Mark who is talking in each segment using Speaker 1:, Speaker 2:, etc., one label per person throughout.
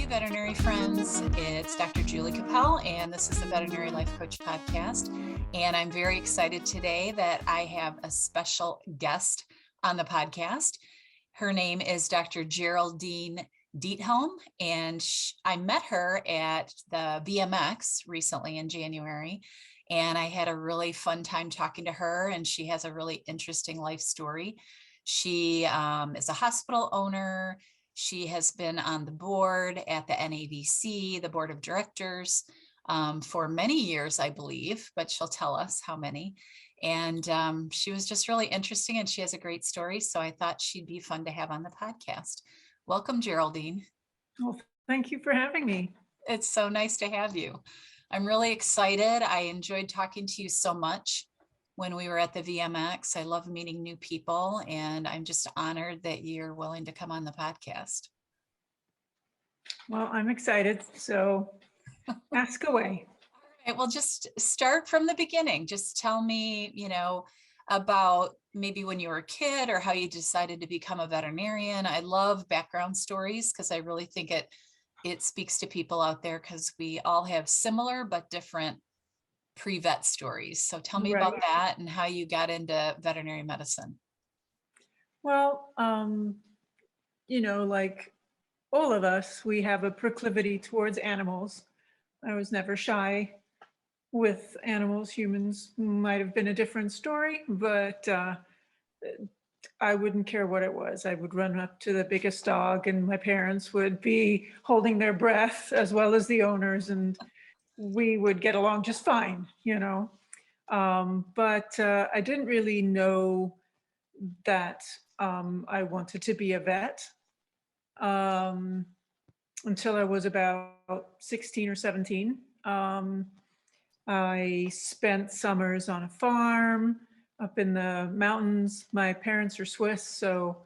Speaker 1: you, veterinary friends. It's Dr. Julie Capel, and this is the Veterinary Life Coach Podcast. And I'm very excited today that I have a special guest on the podcast. Her name is Dr. Geraldine Diethelm, and I met her at the VMX recently in January. And I had a really fun time talking to her, and she has a really interesting life story. She is a hospital owner. She has been on the board at the NAVC, the board of directors, for many years, I believe, but she'll tell us how many. And she was just really interesting, and she has a great story. So I thought she'd be fun to have on the podcast. Welcome, Geraldine.
Speaker 2: Well, thank you for having me.
Speaker 1: It's so nice to have you. I'm really excited. I enjoyed talking to you so much when we were at the VMX. I love meeting new people, and I'm just honored that you're willing to come on the podcast.
Speaker 2: Well, I'm excited, so ask away.
Speaker 1: All right, well, just start from the beginning. Just tell me, about maybe when you were a kid or how you decided to become a veterinarian. I love background stories because I really think it speaks to people out there, because we all have similar but different pre-vet stories. So tell me about that and how you got into veterinary medicine.
Speaker 2: Well, like all of us, we have a proclivity towards animals. I was never shy with animals. Humans might have been a different story, but I wouldn't care what it was. I would run up to the biggest dog, and my parents would be holding their breath as well as the owners, and we would get along just fine, but I didn't really know that I wanted to be a vet until I was about 16 or 17. I spent summers on a farm up in the mountains. My parents are Swiss, so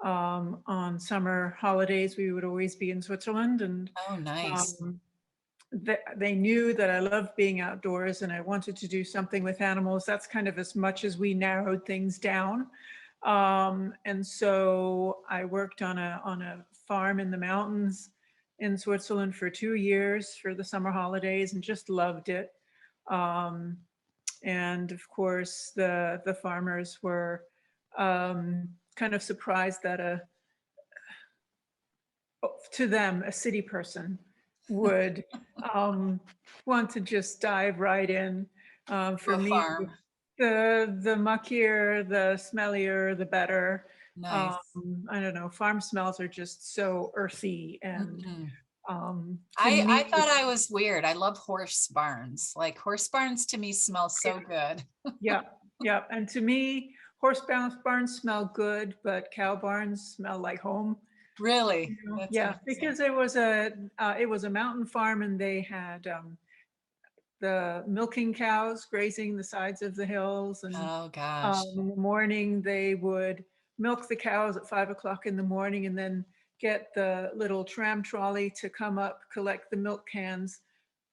Speaker 2: on summer holidays, we would always be in Switzerland. And
Speaker 1: oh, nice.
Speaker 2: They knew that I loved being outdoors and I wanted to do something with animals. That's kind of as much as we narrowed things down. And so I worked on a farm in the mountains in Switzerland for 2 years for the summer holidays and just loved it. And of course, the farmers were kind of surprised that to them, a city person would want to just dive right in. For me,
Speaker 1: farm.
Speaker 2: the muckier, the smellier, the better.
Speaker 1: Nice.
Speaker 2: I don't know, farm smells are just so earthy and
Speaker 1: I thought I was weird. I love horse barns. Like, horse barns to me smell so good.
Speaker 2: Yeah. And to me, horse barns smell good, but cow barns smell like home.
Speaker 1: Really?
Speaker 2: Yeah, because it was a mountain farm, and they had the milking cows grazing the sides of the hills. And
Speaker 1: oh gosh,
Speaker 2: in the morning they would milk the cows at 5 o'clock in the morning, and then get the little tram trolley to come up, collect the milk cans,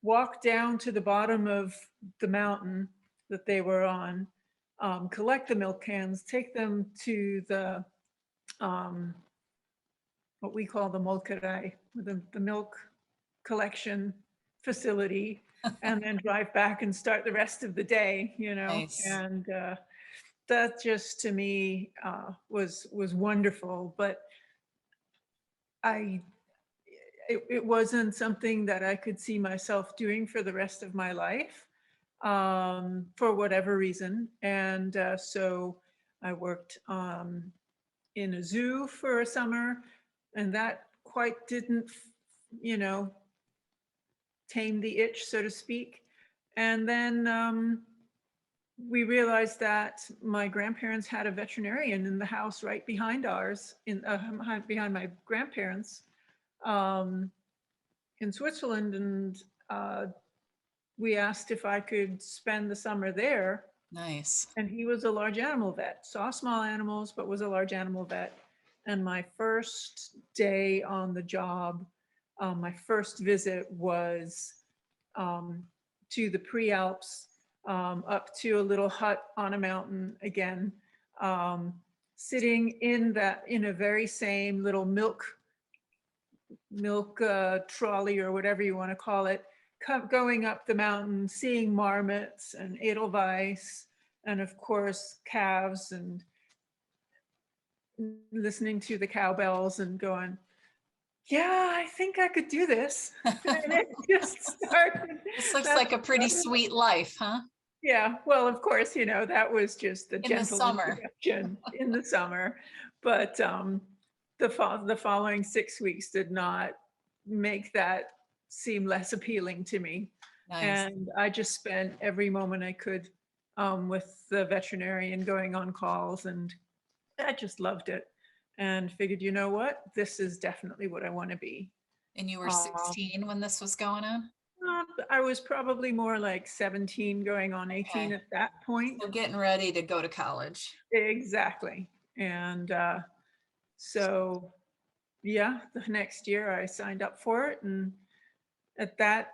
Speaker 2: walk down to the bottom of the mountain that they were on, collect the milk cans, take them to the what we call the molkerij, the milk collection facility, and then drive back and start the rest of the day,
Speaker 1: Nice.
Speaker 2: And that just to me was wonderful. But it wasn't something that I could see myself doing for the rest of my life, for whatever reason. And so I worked in a zoo for a summer, and that quite didn't, tame the itch, so to speak. And then we realized that my grandparents had a veterinarian in the house right behind ours, behind my grandparents in Switzerland. And we asked if I could spend the summer there.
Speaker 1: Nice.
Speaker 2: And he was a large animal vet, saw small animals, but was a large animal vet. And my first day on the job, my first visit was to the pre-Alps, up to a little hut on a mountain again, sitting in a very same little milk milk trolley or whatever you want to call it, going up the mountain, seeing marmots and edelweiss, and of course calves, and listening to the cowbells and going, yeah, I think I could do this. And it just started.
Speaker 1: This looks like a pretty sweet life, huh?
Speaker 2: Yeah, well, of course, that was just the
Speaker 1: In the
Speaker 2: gentle
Speaker 1: summer.
Speaker 2: introduction in the summer. But the following 6 weeks did not make that seem less appealing to me.
Speaker 1: Nice.
Speaker 2: And I just spent every moment I could with the veterinarian, going on calls, and I just loved it and figured, you know what, this is definitely what I want to be.
Speaker 1: And you were 16 when this was going on?
Speaker 2: I was probably more like 17 going on 18 at that point.
Speaker 1: So getting ready to go to college.
Speaker 2: Exactly. And so, yeah, the next year I signed up for it. And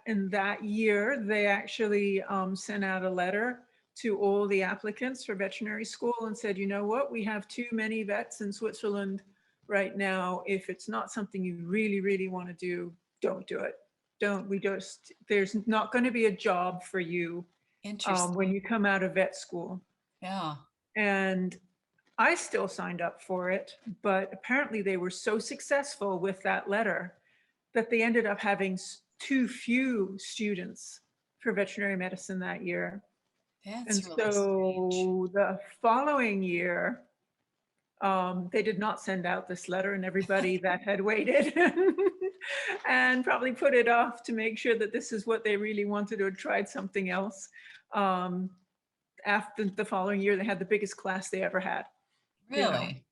Speaker 2: in that year, they actually sent out a letter to all the applicants for veterinary school and said, you know what, we have too many vets in Switzerland right now. If it's not something you really, really want to do, don't do it. There's not going to be a job for you when you come out of vet school.
Speaker 1: Yeah.
Speaker 2: And I still signed up for it, but apparently they were so successful with that letter that they ended up having too few students for veterinary medicine that year.
Speaker 1: That's
Speaker 2: and
Speaker 1: really
Speaker 2: so
Speaker 1: strange.
Speaker 2: The following year, they did not send out this letter, and everybody that had waited and probably put it off to make sure that this is what they really wanted or tried something else. After the following year, they had the biggest class they ever had.
Speaker 1: Really?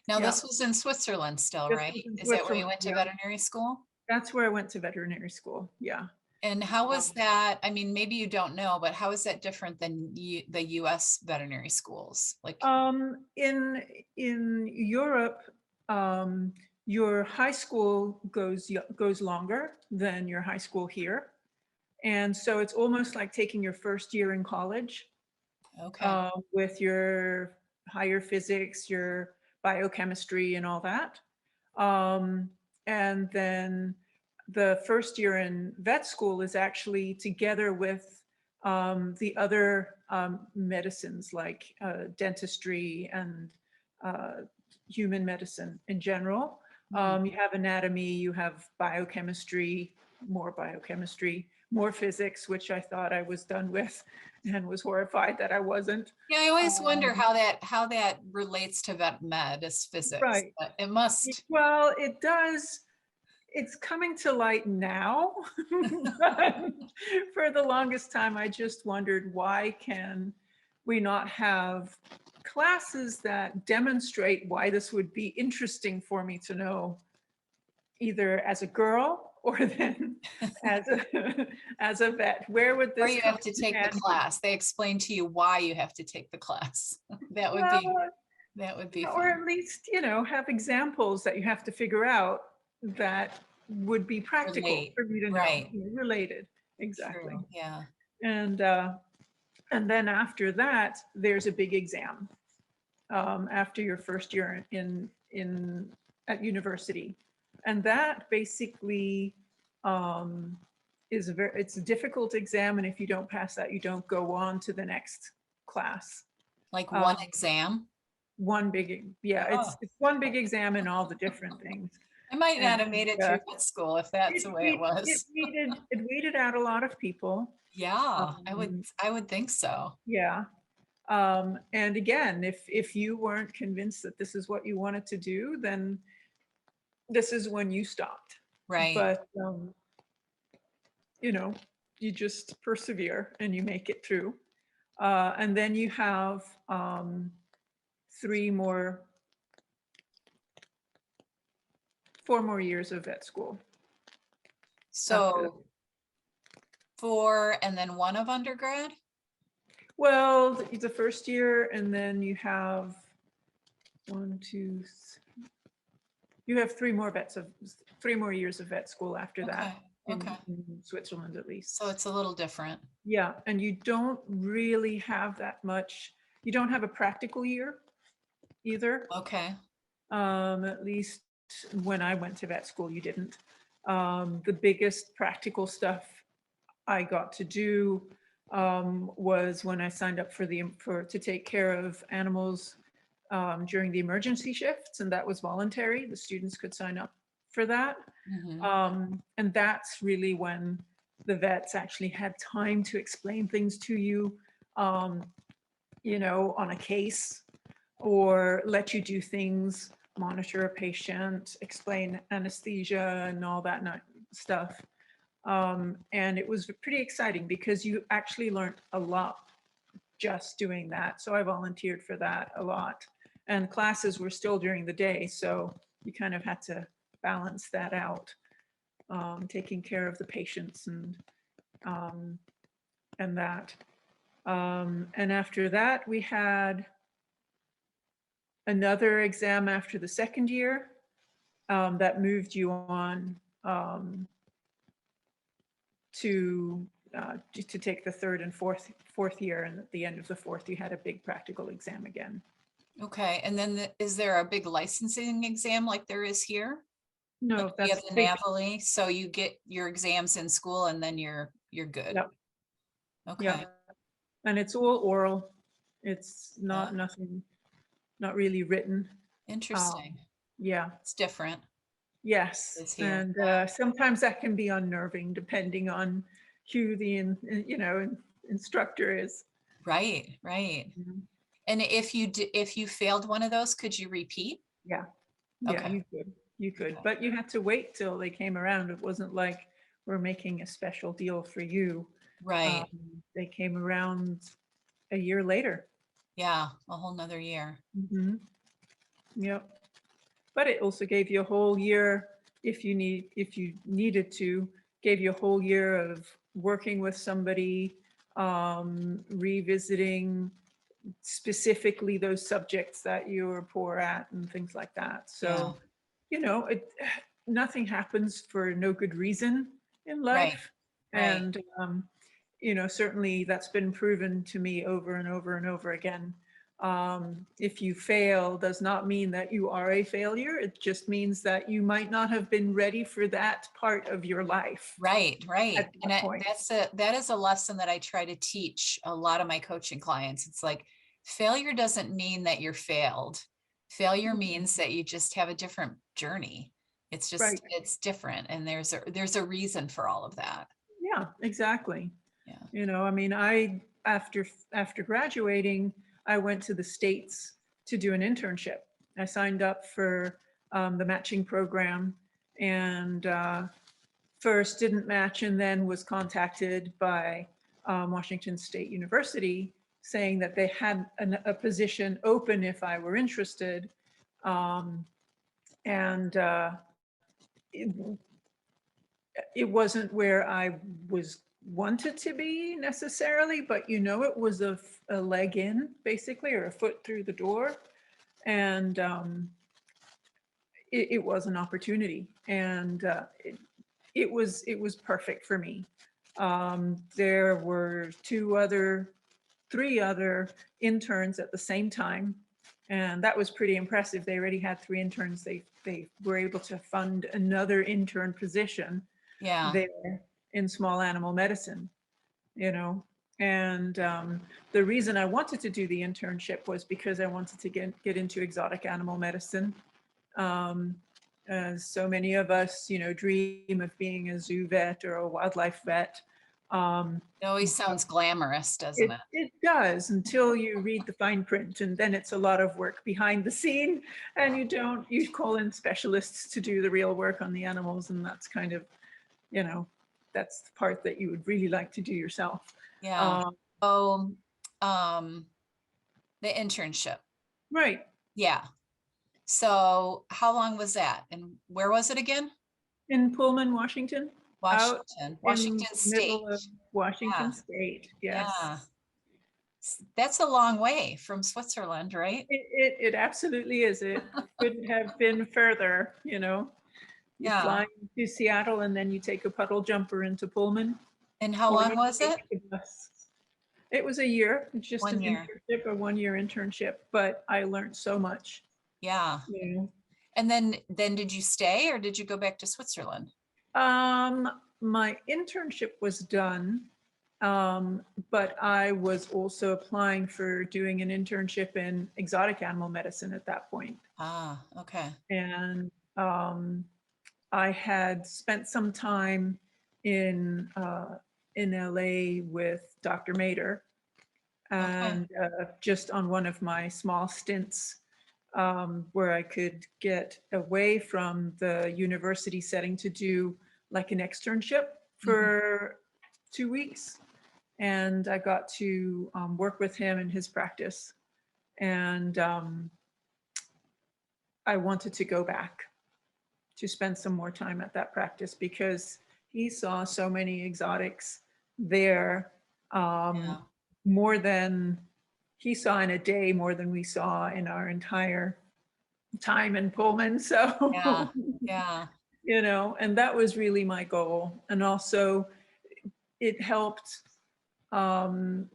Speaker 1: Now this was in Switzerland still, right? Is that where you went to veterinary school?
Speaker 2: That's where I went to veterinary school, yeah.
Speaker 1: And how was that? I mean, maybe you don't know, but how is that different than the US veterinary schools? Like
Speaker 2: in Europe, your high school goes longer than your high school here. And so it's almost like taking your first year in college.
Speaker 1: Okay.
Speaker 2: With your higher physics, your biochemistry and all that. And then the first year in vet school is actually together with the other medicines like dentistry and human medicine in general. You have anatomy, you have biochemistry, more physics, which I thought I was done with and was horrified that I wasn't.
Speaker 1: Yeah, I always wonder how that relates to vet med as physics.
Speaker 2: Right.
Speaker 1: But it must.
Speaker 2: Well, it does. It's coming to light now. But for the longest time, I just wondered, why can we not have classes that demonstrate why this would be interesting for me to know, either as a girl or then as a vet? Where would this?
Speaker 1: Or you have to take the class. They explain to you why you have to take the class. That would be
Speaker 2: or
Speaker 1: fun.
Speaker 2: at least, have examples that you have to figure out that would be practical for me to know.
Speaker 1: Right.
Speaker 2: Related. Exactly.
Speaker 1: True. Yeah.
Speaker 2: And then after that, there's a big exam after your first year at university. And that basically it's a difficult exam. And if you don't pass that, you don't go on to the next class.
Speaker 1: Like one exam?
Speaker 2: One big, it's one big exam and all the different things.
Speaker 1: I might not have made it through vet school if that's the way it was.
Speaker 2: It weeded out a lot of people.
Speaker 1: Yeah, I would think so.
Speaker 2: Yeah. And again, if you weren't convinced that this is what you wanted to do, then this is when you stopped.
Speaker 1: Right.
Speaker 2: But you just persevere and you make it through. And then you have 4 more years of vet school.
Speaker 1: So 4 and then 1 of undergrad?
Speaker 2: Well, the first year, and then you have 3 more years of vet school after that. In Switzerland, at least.
Speaker 1: So it's a little different.
Speaker 2: Yeah, and you don't really have that much. You don't have a practical year either.
Speaker 1: Okay.
Speaker 2: At least when I went to vet school, you didn't. The biggest practical stuff I got to do was when I signed up to take care of animals during the emergency shifts, and that was voluntary. The students could sign up for that. And that's really when the vets actually had time to explain things to you, you know, on a case, or let you do things, monitor a patient, explain anesthesia and all that stuff. And it was pretty exciting because you actually learned a lot just doing that. So I volunteered for that a lot. And classes were still during the day, so you kind of had to balance that out, taking care of the patients and that. And after that, we had another exam after the second year that moved you on to take the third and fourth year, and at the end of the fourth, you had a big practical exam again.
Speaker 1: Okay, and then is there a big licensing exam like there is here?
Speaker 2: No,
Speaker 1: Like we
Speaker 2: that's
Speaker 1: have the
Speaker 2: big.
Speaker 1: NAVLE, so you get your exams in school and then you're good.
Speaker 2: Yep.
Speaker 1: Okay.
Speaker 2: Yep. And it's all oral. It's
Speaker 1: Yeah.
Speaker 2: nothing, not really written.
Speaker 1: Interesting.
Speaker 2: Yeah.
Speaker 1: It's different.
Speaker 2: Yes.
Speaker 1: It's here.
Speaker 2: And sometimes that can be unnerving depending on who the instructor is.
Speaker 1: Right, right.
Speaker 2: Mhm.
Speaker 1: And if you failed one of those, could you repeat?
Speaker 2: Yeah. Yeah,
Speaker 1: Okay.
Speaker 2: you could,
Speaker 1: Okay.
Speaker 2: but you had to wait till they came around. It wasn't like we're making a special deal for you.
Speaker 1: Right.
Speaker 2: They came around a year later.
Speaker 1: Yeah, a whole nother year.
Speaker 2: Mhm. Yep. But it also gave you a whole year, if you needed to, gave you a whole year of working with somebody, revisiting specifically those subjects that you were poor at and things like that.
Speaker 1: Yeah.
Speaker 2: So, you know, nothing happens for no good reason in life.
Speaker 1: Right.
Speaker 2: And, you know, certainly that's been proven to me over and over and over again. If you fail does not mean that you are a failure. It just means that you might not have been ready for that part of your life.
Speaker 1: Right, right.
Speaker 2: At
Speaker 1: And
Speaker 2: that point.
Speaker 1: that is a lesson that I try to teach a lot of my coaching clients. It's like failure doesn't mean that you're failed. Failure means that you just have a different journey. It's just,
Speaker 2: Right.
Speaker 1: it's different. And there's a reason for all of that.
Speaker 2: Yeah, exactly.
Speaker 1: Yeah.
Speaker 2: You know, I mean, after graduating, I went to the States to do an internship. I signed up for the matching program, and first didn't match, and then was contacted by Washington State University saying that they had a position open if I were interested. And it wasn't where I was wanted to be necessarily, but you know, it was a leg in basically, or a foot through the door. And it was an opportunity, and it was perfect for me. There were three other interns at the same time, and that was pretty impressive. They already had 3 interns. They were able to fund another intern position
Speaker 1: Yeah.
Speaker 2: there in small animal medicine, you know. And the reason I wanted to do the internship was because I wanted to get into exotic animal medicine. As so many of us, you know, dream of being a zoo vet or a wildlife vet.
Speaker 1: It always sounds glamorous, doesn't it?
Speaker 2: It does, until you read the fine print, and then it's a lot of work behind the scene, and you call in specialists to do the real work on the animals, and that's kind of, you know, that's the part that you would really like to do yourself.
Speaker 1: Yeah. So, the internship.
Speaker 2: Right.
Speaker 1: Yeah. So how long was that? And where was it again?
Speaker 2: In Pullman, Washington.
Speaker 1: Washington, Washington State.
Speaker 2: Middle of Washington
Speaker 1: Yeah.
Speaker 2: State. Yes.
Speaker 1: Yeah. That's a long way from Switzerland, right?
Speaker 2: It absolutely is. It couldn't have been further, you know. You
Speaker 1: Yeah.
Speaker 2: fly to Seattle and then you take a puddle jumper into Pullman.
Speaker 1: And how
Speaker 2: Or
Speaker 1: long
Speaker 2: you
Speaker 1: was
Speaker 2: take
Speaker 1: it?
Speaker 2: a bus. It was a year. It's just
Speaker 1: 1
Speaker 2: an
Speaker 1: year.
Speaker 2: internship, a 1-year internship, but I learned so much.
Speaker 1: Yeah.
Speaker 2: You know.
Speaker 1: And then did you stay or did you go back to Switzerland?
Speaker 2: My internship was done, but I was also applying for doing an internship in exotic animal medicine at that point.
Speaker 1: Ah, okay.
Speaker 2: And I had spent some time in LA with Dr. Mader,
Speaker 1: Okay.
Speaker 2: and just on one of my small stints where I could get away from the university setting to do like an externship
Speaker 1: Mhm.
Speaker 2: for 2 weeks. And I got to work with him in his practice. And I wanted to go back to spend some more time at that practice because he saw so many exotics there,
Speaker 1: Yeah.
Speaker 2: more than he saw in a day, more than we saw in our entire time in Pullman.
Speaker 1: Yeah.
Speaker 2: So,
Speaker 1: Yeah.
Speaker 2: and that was really my goal. And also it helped um,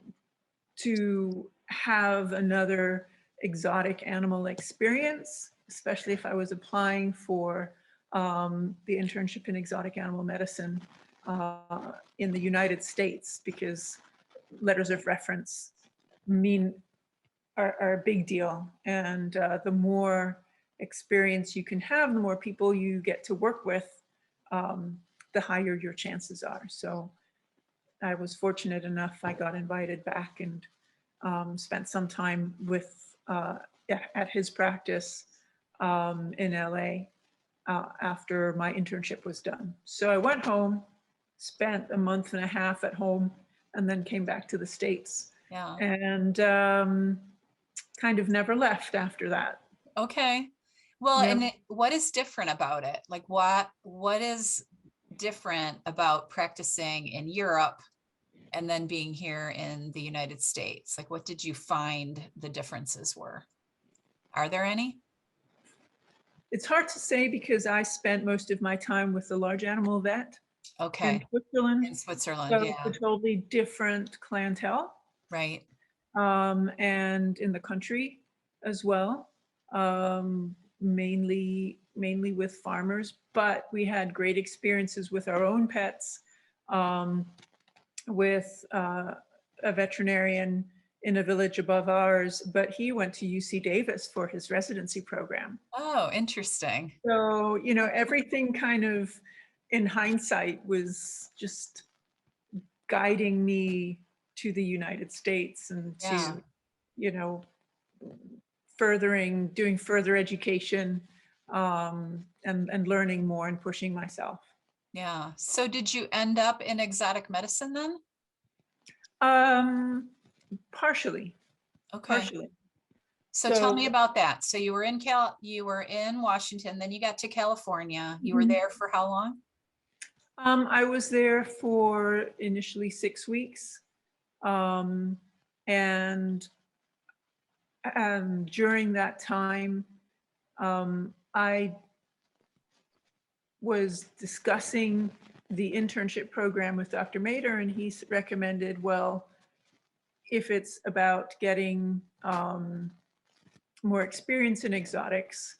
Speaker 2: to have another exotic animal experience, especially if I was applying for the internship in exotic animal medicine in the United States, because letters of reference mean are a big deal. And the more experience you can have, the more people you get to work with, the higher your chances are. So I was fortunate enough, I got invited back and spent some time with at his practice in LA after my internship was done. So I went home, spent a month and a half at home, and then came back to the States,
Speaker 1: Yeah.
Speaker 2: and kind of never left after that.
Speaker 1: Okay. Well,
Speaker 2: Yeah.
Speaker 1: and what is different about it? Like what is different about practicing in Europe and then being here in the United States? Like what did you find the differences were? Are there any?
Speaker 2: It's hard to say because I spent most of my time with the large animal vet in
Speaker 1: Okay.
Speaker 2: Switzerland,
Speaker 1: In Switzerland,
Speaker 2: so it's
Speaker 1: yeah.
Speaker 2: a totally different clientele,
Speaker 1: Right.
Speaker 2: and in the country as well, mainly with farmers. But we had great experiences with our own pets, um, with a veterinarian in a village above ours, but he went to UC Davis for his residency program.
Speaker 1: Oh, interesting.
Speaker 2: So, everything kind of in hindsight was just guiding me to the United States and
Speaker 1: Yeah.
Speaker 2: to, you know, doing further education, and learning more and pushing myself.
Speaker 1: Yeah. So did you end up in exotic medicine then?
Speaker 2: Um, partially,
Speaker 1: Okay.
Speaker 2: partially.
Speaker 1: So tell me
Speaker 2: So
Speaker 1: about that. So you were in Washington, then you got to California. You were
Speaker 2: mhm.
Speaker 1: there for how long?
Speaker 2: I was there for initially 6 weeks. Um, and during that time, I was discussing the internship program with Dr. Mader, and he recommended, well, if it's about getting more experience in exotics,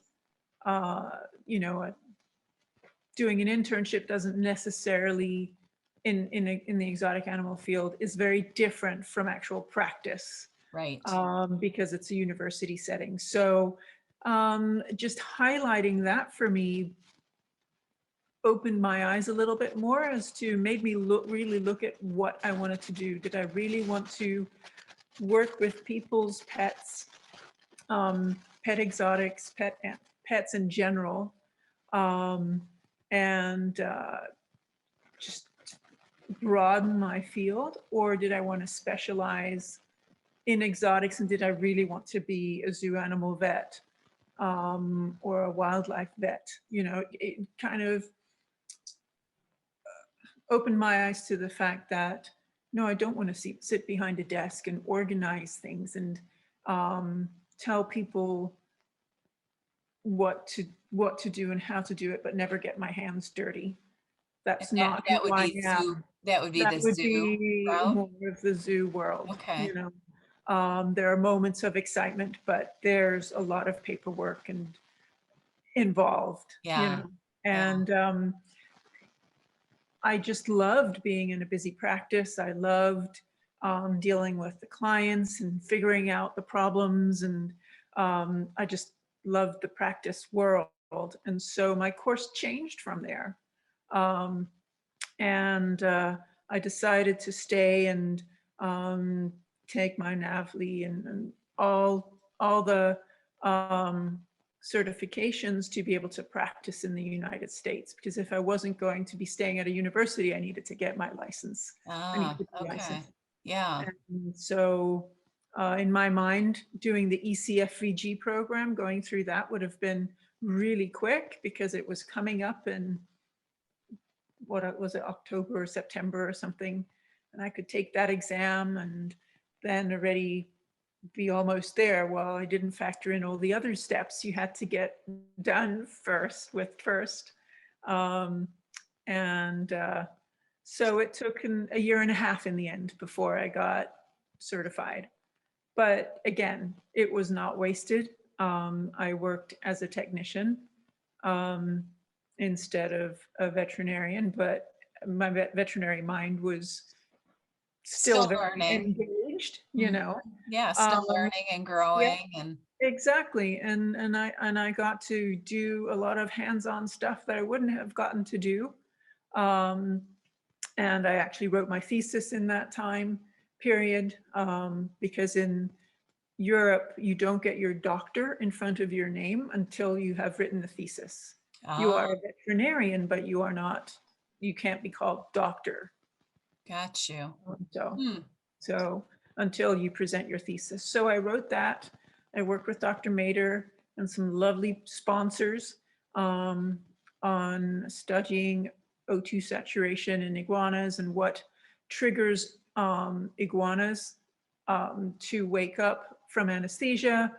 Speaker 2: uh, you know, doing an internship doesn't necessarily in the exotic animal field is very different from actual practice,
Speaker 1: Right.
Speaker 2: because it's a university setting. So just highlighting that for me opened my eyes a little bit more as to made me really look at what I wanted to do. Did I really want to work with people's pets, pet exotics, pets in general, um, and just broaden my field, or did I want to specialize in exotics, and did I really want to be a zoo animal vet, or a wildlife vet? It kind of opened my eyes to the fact that no, I don't want to sit behind a desk and organize things and tell people what to do and how to do it, but never get my hands dirty.
Speaker 1: And
Speaker 2: That's
Speaker 1: that
Speaker 2: not
Speaker 1: that
Speaker 2: who
Speaker 1: would
Speaker 2: I
Speaker 1: be zoo,
Speaker 2: am.
Speaker 1: that would be
Speaker 2: That
Speaker 1: the
Speaker 2: would
Speaker 1: zoo
Speaker 2: be
Speaker 1: route.
Speaker 2: more of the zoo world.
Speaker 1: Okay.
Speaker 2: There are moments of excitement, but there's a lot of paperwork and involved.
Speaker 1: Yeah. Yeah.
Speaker 2: And I just loved being in a busy practice. I loved dealing with the clients and figuring out the problems, and I just loved the practice world. And so my course changed from there. Um, and I decided to stay and take my NAVLE and all the certifications to be able to practice in the United States. Because if I wasn't going to be staying at a university, I needed to get my license. I needed
Speaker 1: Ah,
Speaker 2: to be
Speaker 1: okay.
Speaker 2: licensed.
Speaker 1: Yeah.
Speaker 2: And so in my mind, doing the ECFVG program, going through that would have been really quick because it was coming up in, what was it, October or September or something. And I could take that exam and then already be almost there. Well, I didn't factor in all the other steps you had to get done first. And so it took a year and a half in the end before I got certified. But again, it was not wasted. I worked as a technician instead of a veterinarian, but my veterinary mind was still
Speaker 1: Still
Speaker 2: very
Speaker 1: learning.
Speaker 2: engaged,
Speaker 1: Mhm. Yeah, still
Speaker 2: Um,
Speaker 1: learning and
Speaker 2: yeah,
Speaker 1: growing and
Speaker 2: exactly. And I got to do a lot of hands-on stuff that I wouldn't have gotten to do. Um, and I actually wrote my thesis in that time period, because in Europe, you don't get your doctor in front of your name until you have written the thesis. You are
Speaker 1: oh,
Speaker 2: a veterinarian, but you can't be called doctor.
Speaker 1: got you.
Speaker 2: So,
Speaker 1: Hmm.
Speaker 2: so until you present your thesis. So I wrote that. I worked with Dr. Mader and some lovely sponsors on studying O2 saturation in iguanas and what triggers iguanas to wake up from anesthesia.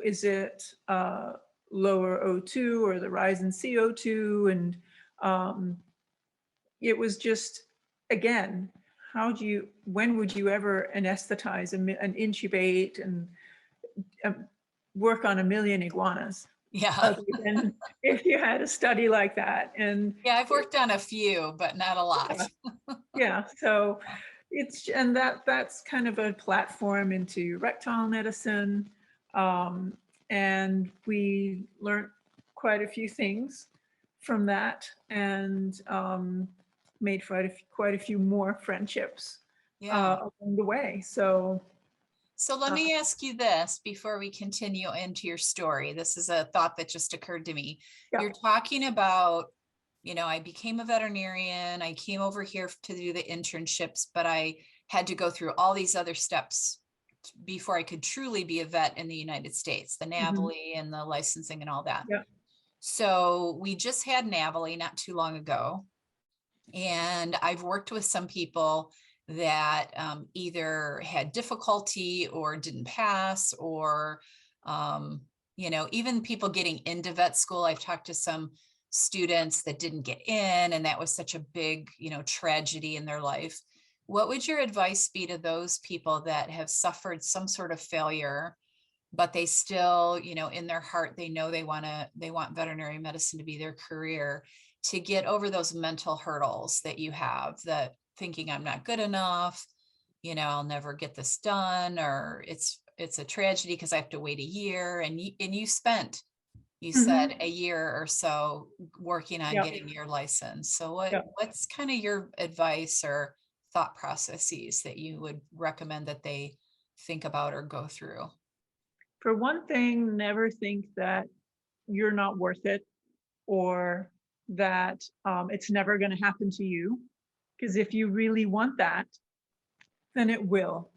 Speaker 2: Is it lower O2 or the rise in CO2? And it was just, again, when would you ever anesthetize and intubate and work on 1 million iguanas?
Speaker 1: Yeah.
Speaker 2: Other than if you had a study like that. And
Speaker 1: Yeah, I've worked on a few, but not a lot.
Speaker 2: yeah, so and that's kind of a platform into reptile medicine. Um, and we learned quite a few things from that, and made quite a few more friendships
Speaker 1: Yeah.
Speaker 2: along the way. So
Speaker 1: So let
Speaker 2: uh,
Speaker 1: me ask you this before we continue into your story. This is a thought that just occurred to me.
Speaker 2: yeah.
Speaker 1: You're talking about, I became a veterinarian. I came over here to do the internships, but I had to go through all these other steps before I could truly be a vet in the United States, the
Speaker 2: Mhm.
Speaker 1: NAVLE and the licensing and all that.
Speaker 2: Yeah.
Speaker 1: So we just had NAVLE not too long ago. And I've worked with some people that either had difficulty or didn't pass, or, even people getting into vet school. I've talked to some students that didn't get in, and that was such a big, tragedy in their life. What would your advice be to those people that have suffered some sort of failure, but they still, in their heart, they know they want veterinary medicine to be their career, to get over those mental hurdles that you have, that thinking I'm not good enough, I'll never get this done, or it's a tragedy because I have to wait a year. And you said
Speaker 2: Mhm.
Speaker 1: a year or so working on
Speaker 2: Yeah.
Speaker 1: getting your license. So
Speaker 2: Yeah.
Speaker 1: what's kind of your advice or thought processes that you would recommend that they think about or go through?
Speaker 2: For one thing, never think that you're not worth it, or that it's never going to happen to you. Because if you really want that, then it will.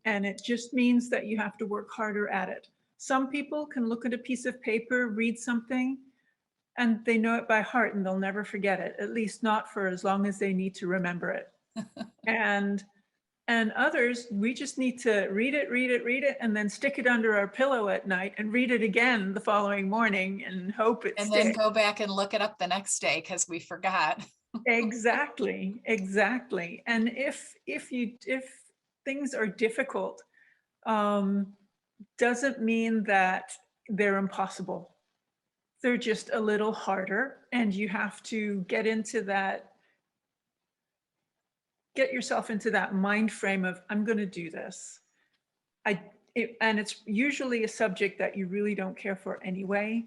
Speaker 2: And it just means that you have to work harder at it. Some people can look at a piece of paper, read something, and they know it by heart and they'll never forget it, at least not for as long as they need to remember it. And others, we just need to read it, and then stick it under our pillow at night and read it again the following morning and hope it
Speaker 1: And then
Speaker 2: sticks.
Speaker 1: go back and look it up the next day because we forgot.
Speaker 2: Exactly, exactly. And if things are difficult, um, doesn't mean that they're impossible. They're just a little harder, and you have to get into that get yourself into that mind frame of, I'm going to do this. And it's usually a subject that you really don't care for anyway,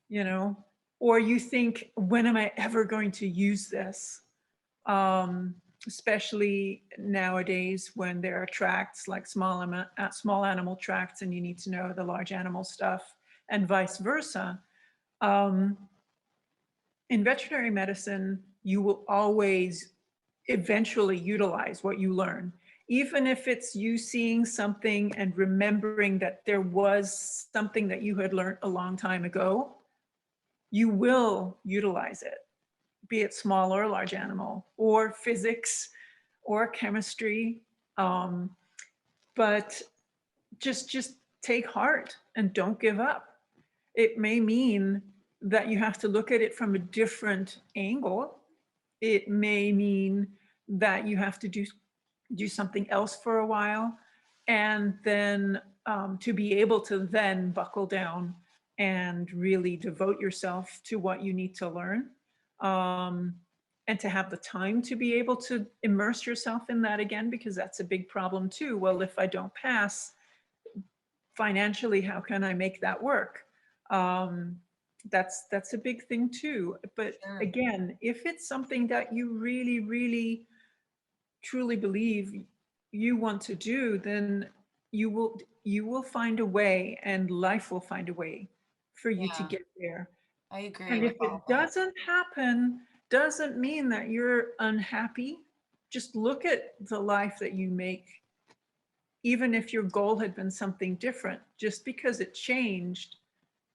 Speaker 2: you know, or you think, when am I ever going to use this? Especially nowadays when there are tracts like small animal tracts and you need to know the large animal stuff and vice versa. In veterinary medicine, you will always eventually utilize what you learn, even if it's you seeing something and remembering that there was something that you had learned a long time ago, you will utilize it, be it small or large animal, or physics, or chemistry. But just take heart and don't give up. It may mean that you have to look at it from a different angle. It may mean that you have to do something else for a while, and then to be able to then buckle down and really devote yourself to what you need to learn, and to have the time to be able to immerse yourself in that again, because that's a big problem too. Well, if I don't pass financially, how can I make that work? That's a big thing too. But
Speaker 1: Sure.
Speaker 2: again, if it's something that you really, really truly believe you want to do, then you will find a way, and life will find a way for you to
Speaker 1: Yeah,
Speaker 2: get there.
Speaker 1: I agree
Speaker 2: And
Speaker 1: with
Speaker 2: if
Speaker 1: all
Speaker 2: it
Speaker 1: that.
Speaker 2: doesn't happen, doesn't mean that you're unhappy. Just look at the life that you make. Even if your goal had been something different, just because it changed,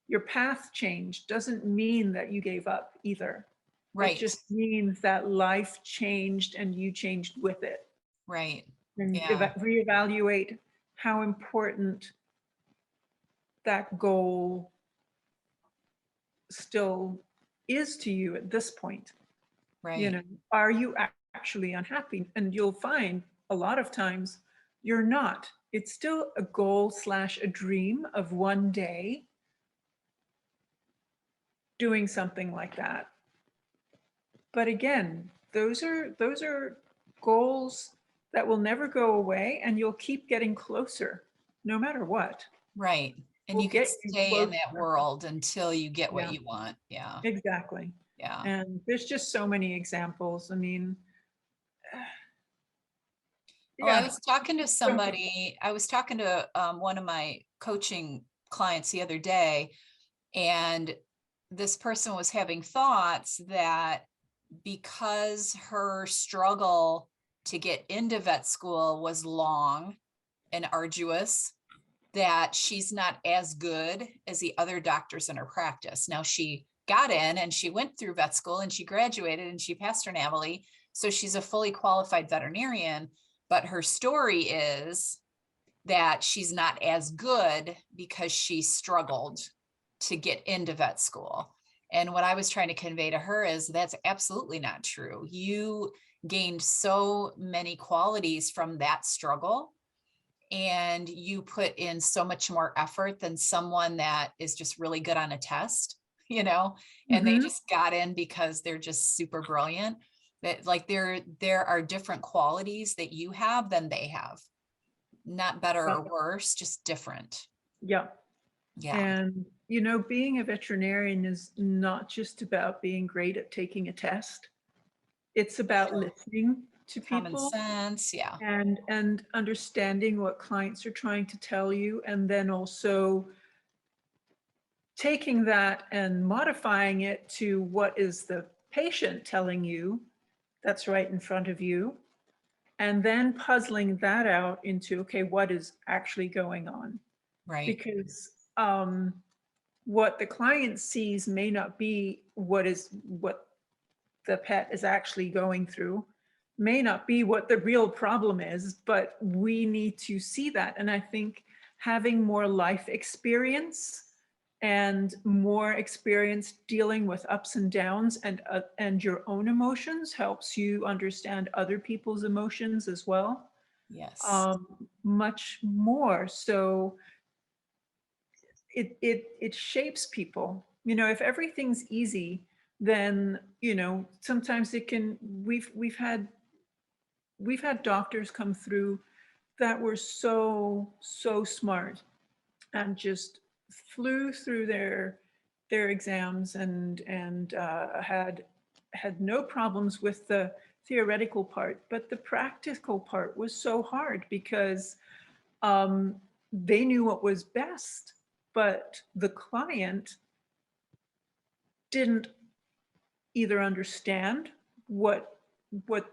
Speaker 2: your path changed, doesn't mean that you gave up either. It
Speaker 1: Right,
Speaker 2: just means that life changed and you changed with it.
Speaker 1: right.
Speaker 2: And
Speaker 1: Yeah,
Speaker 2: reevaluate how important that goal still is to you at this point. You
Speaker 1: right.
Speaker 2: know, are you actually unhappy? And you'll find a lot of times you're not. It's still a goal slash a dream of one day doing something like that. But again, those are goals that will never go away, and you'll keep getting closer no matter what.
Speaker 1: Right. And
Speaker 2: Will
Speaker 1: you could
Speaker 2: get you
Speaker 1: stay in
Speaker 2: closer.
Speaker 1: that world until you get what
Speaker 2: Yeah,
Speaker 1: you want. Yeah.
Speaker 2: exactly.
Speaker 1: Yeah.
Speaker 2: And there's just so many examples. I mean,
Speaker 1: Oh, I
Speaker 2: yeah.
Speaker 1: was talking to
Speaker 2: So,
Speaker 1: somebody, I was talking to one of my coaching clients the other day, and this person was having thoughts that because her struggle to get into vet school was long and arduous, that she's not as good as the other doctors in her practice. Now, she got in and she went through vet school and she graduated and she passed her NAVLE. So she's a fully qualified veterinarian, but her story is that she's not as good because she struggled to get into vet school. And what I was trying to convey to her is that's absolutely not true. You gained so many qualities from that struggle, and you put in so much more effort than someone that is just really good on a test, you know, and they
Speaker 2: mhm,
Speaker 1: just got in because they're just super brilliant. That like there are different qualities that you have than they have. Not better
Speaker 2: yeah,
Speaker 1: or worse, just different.
Speaker 2: yeah.
Speaker 1: Yeah.
Speaker 2: And, being a veterinarian is not just about being great at taking a test. It's about
Speaker 1: Sure.
Speaker 2: listening to
Speaker 1: Common
Speaker 2: people
Speaker 1: sense. Yeah.
Speaker 2: and understanding what clients are trying to tell you, and then also taking that and modifying it to what is the patient telling you that's right in front of you, and then puzzling that out into, okay, what is actually going on?
Speaker 1: Right.
Speaker 2: Because what the client sees may not be what the pet is actually going through, may not be what the real problem is, but we need to see that. And I think having more life experience and more experience dealing with ups and downs and your own emotions helps you understand other people's emotions as well,
Speaker 1: Yes.
Speaker 2: much more. So it shapes people. If everything's easy, then sometimes it can. We've had we've had doctors come through that were so smart and just flew through their exams and had no problems with the theoretical part, but the practical part was so hard because they knew what was best, but the client didn't either understand what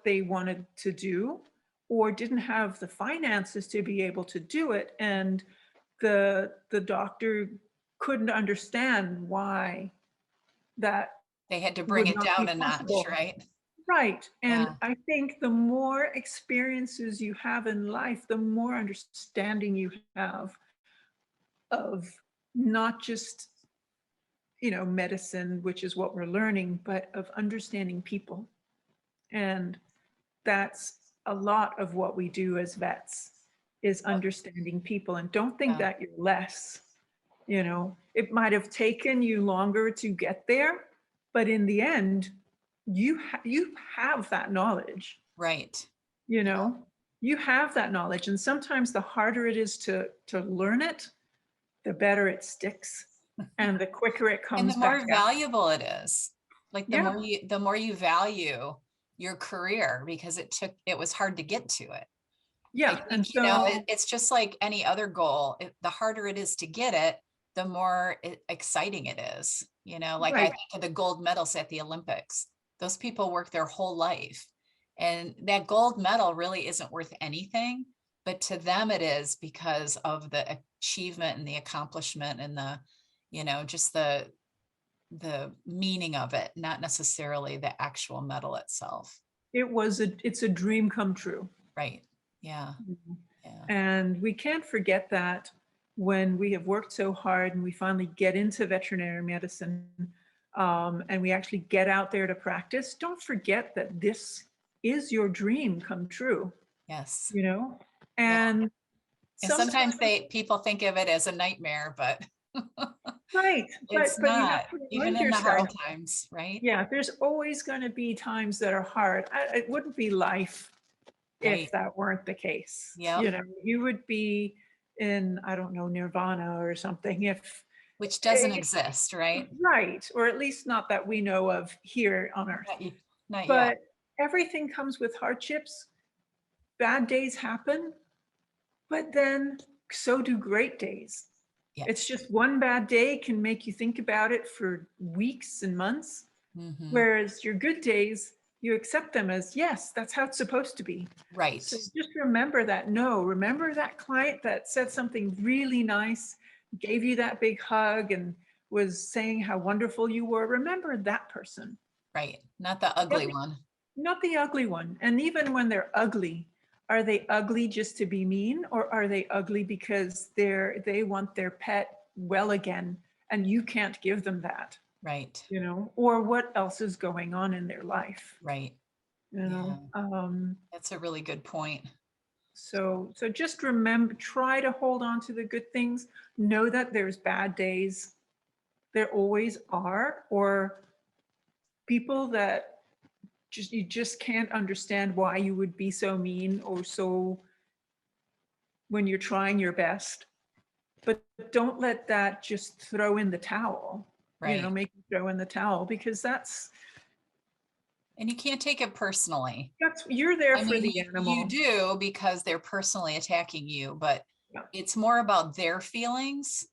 Speaker 2: they wanted to do or didn't have the finances to be able to do it. And the doctor couldn't understand why that
Speaker 1: They had to bring
Speaker 2: would
Speaker 1: it
Speaker 2: not be
Speaker 1: down a notch,
Speaker 2: possible.
Speaker 1: right?
Speaker 2: Right. And
Speaker 1: Yeah.
Speaker 2: I think the more experiences you have in life, the more understanding you have of not just, medicine, which is what we're learning, but of understanding people. And that's a lot of what we do as vets is understanding people. And don't think
Speaker 1: Yeah.
Speaker 2: that you're less. It might have taken you longer to get there, but in the end, you have that knowledge.
Speaker 1: Right.
Speaker 2: You have that knowledge, and sometimes the harder it is to learn it, the better it sticks, and the quicker it
Speaker 1: And
Speaker 2: comes
Speaker 1: the
Speaker 2: back
Speaker 1: more
Speaker 2: out.
Speaker 1: valuable it is, like
Speaker 2: Yeah,
Speaker 1: the more you value your career because it was hard to get to it. I
Speaker 2: yeah, and
Speaker 1: think,
Speaker 2: so
Speaker 1: it's just like any other goal. The harder it is to get it, the more exciting it is. Like I
Speaker 2: right,
Speaker 1: think of the gold medals at the Olympics. Those people work their whole life. And that gold medal really isn't worth anything, but to them it is because of the achievement and the accomplishment and just the meaning of it, not necessarily the actual medal itself.
Speaker 2: it's a dream come true.
Speaker 1: Right. Yeah.
Speaker 2: Mhm.
Speaker 1: Yeah.
Speaker 2: And we can't forget that when we have worked so hard and we finally get into veterinary medicine, and we actually get out there to practice, don't forget that this is your dream come true,
Speaker 1: Yes.
Speaker 2: you know?
Speaker 1: Yeah.
Speaker 2: And
Speaker 1: And sometimes
Speaker 2: sometimes,
Speaker 1: people think of it as a nightmare, but
Speaker 2: right,
Speaker 1: it's
Speaker 2: but you have
Speaker 1: not,
Speaker 2: to
Speaker 1: even
Speaker 2: remind
Speaker 1: in the
Speaker 2: yourself,
Speaker 1: hard times, right?
Speaker 2: yeah, there's always going to be times that are hard. It wouldn't be life if
Speaker 1: Right.
Speaker 2: that weren't the case.
Speaker 1: Yep.
Speaker 2: You would be in, I don't know, nirvana or something
Speaker 1: Which doesn't
Speaker 2: if
Speaker 1: exist, right?
Speaker 2: right, or at least not that we know of here on earth.
Speaker 1: Not yet.
Speaker 2: But everything comes with hardships. Bad days happen, but then so do great days.
Speaker 1: Yeah.
Speaker 2: It's just one bad day can make you think about it for weeks and months,
Speaker 1: Mm-hmm.
Speaker 2: whereas your good days, you accept them as, yes, that's how it's supposed to be.
Speaker 1: Right.
Speaker 2: So just remember that. Remember that client that said something really nice, gave you that big hug and was saying how wonderful you were. Remember that person.
Speaker 1: Right. Not the ugly one.
Speaker 2: Not the ugly one. And even when they're ugly, are they ugly just to be mean, or are they ugly because they want their pet well again and you can't give them that,
Speaker 1: Right.
Speaker 2: or what else is going on in their life,
Speaker 1: Right.
Speaker 2: you know?
Speaker 1: That's a really good point.
Speaker 2: So just remember, try to hold on to the good things. Know that there's bad days. There always are, or people that you just can't understand why you would be so mean or so when you're trying your best. But don't let that just throw in the towel,
Speaker 1: Right.
Speaker 2: make you throw in the towel, because
Speaker 1: And you can't take it personally.
Speaker 2: you're there
Speaker 1: I
Speaker 2: for
Speaker 1: mean,
Speaker 2: the
Speaker 1: you
Speaker 2: animal.
Speaker 1: do because they're personally attacking you, but
Speaker 2: Yeah.
Speaker 1: it's more about their feelings.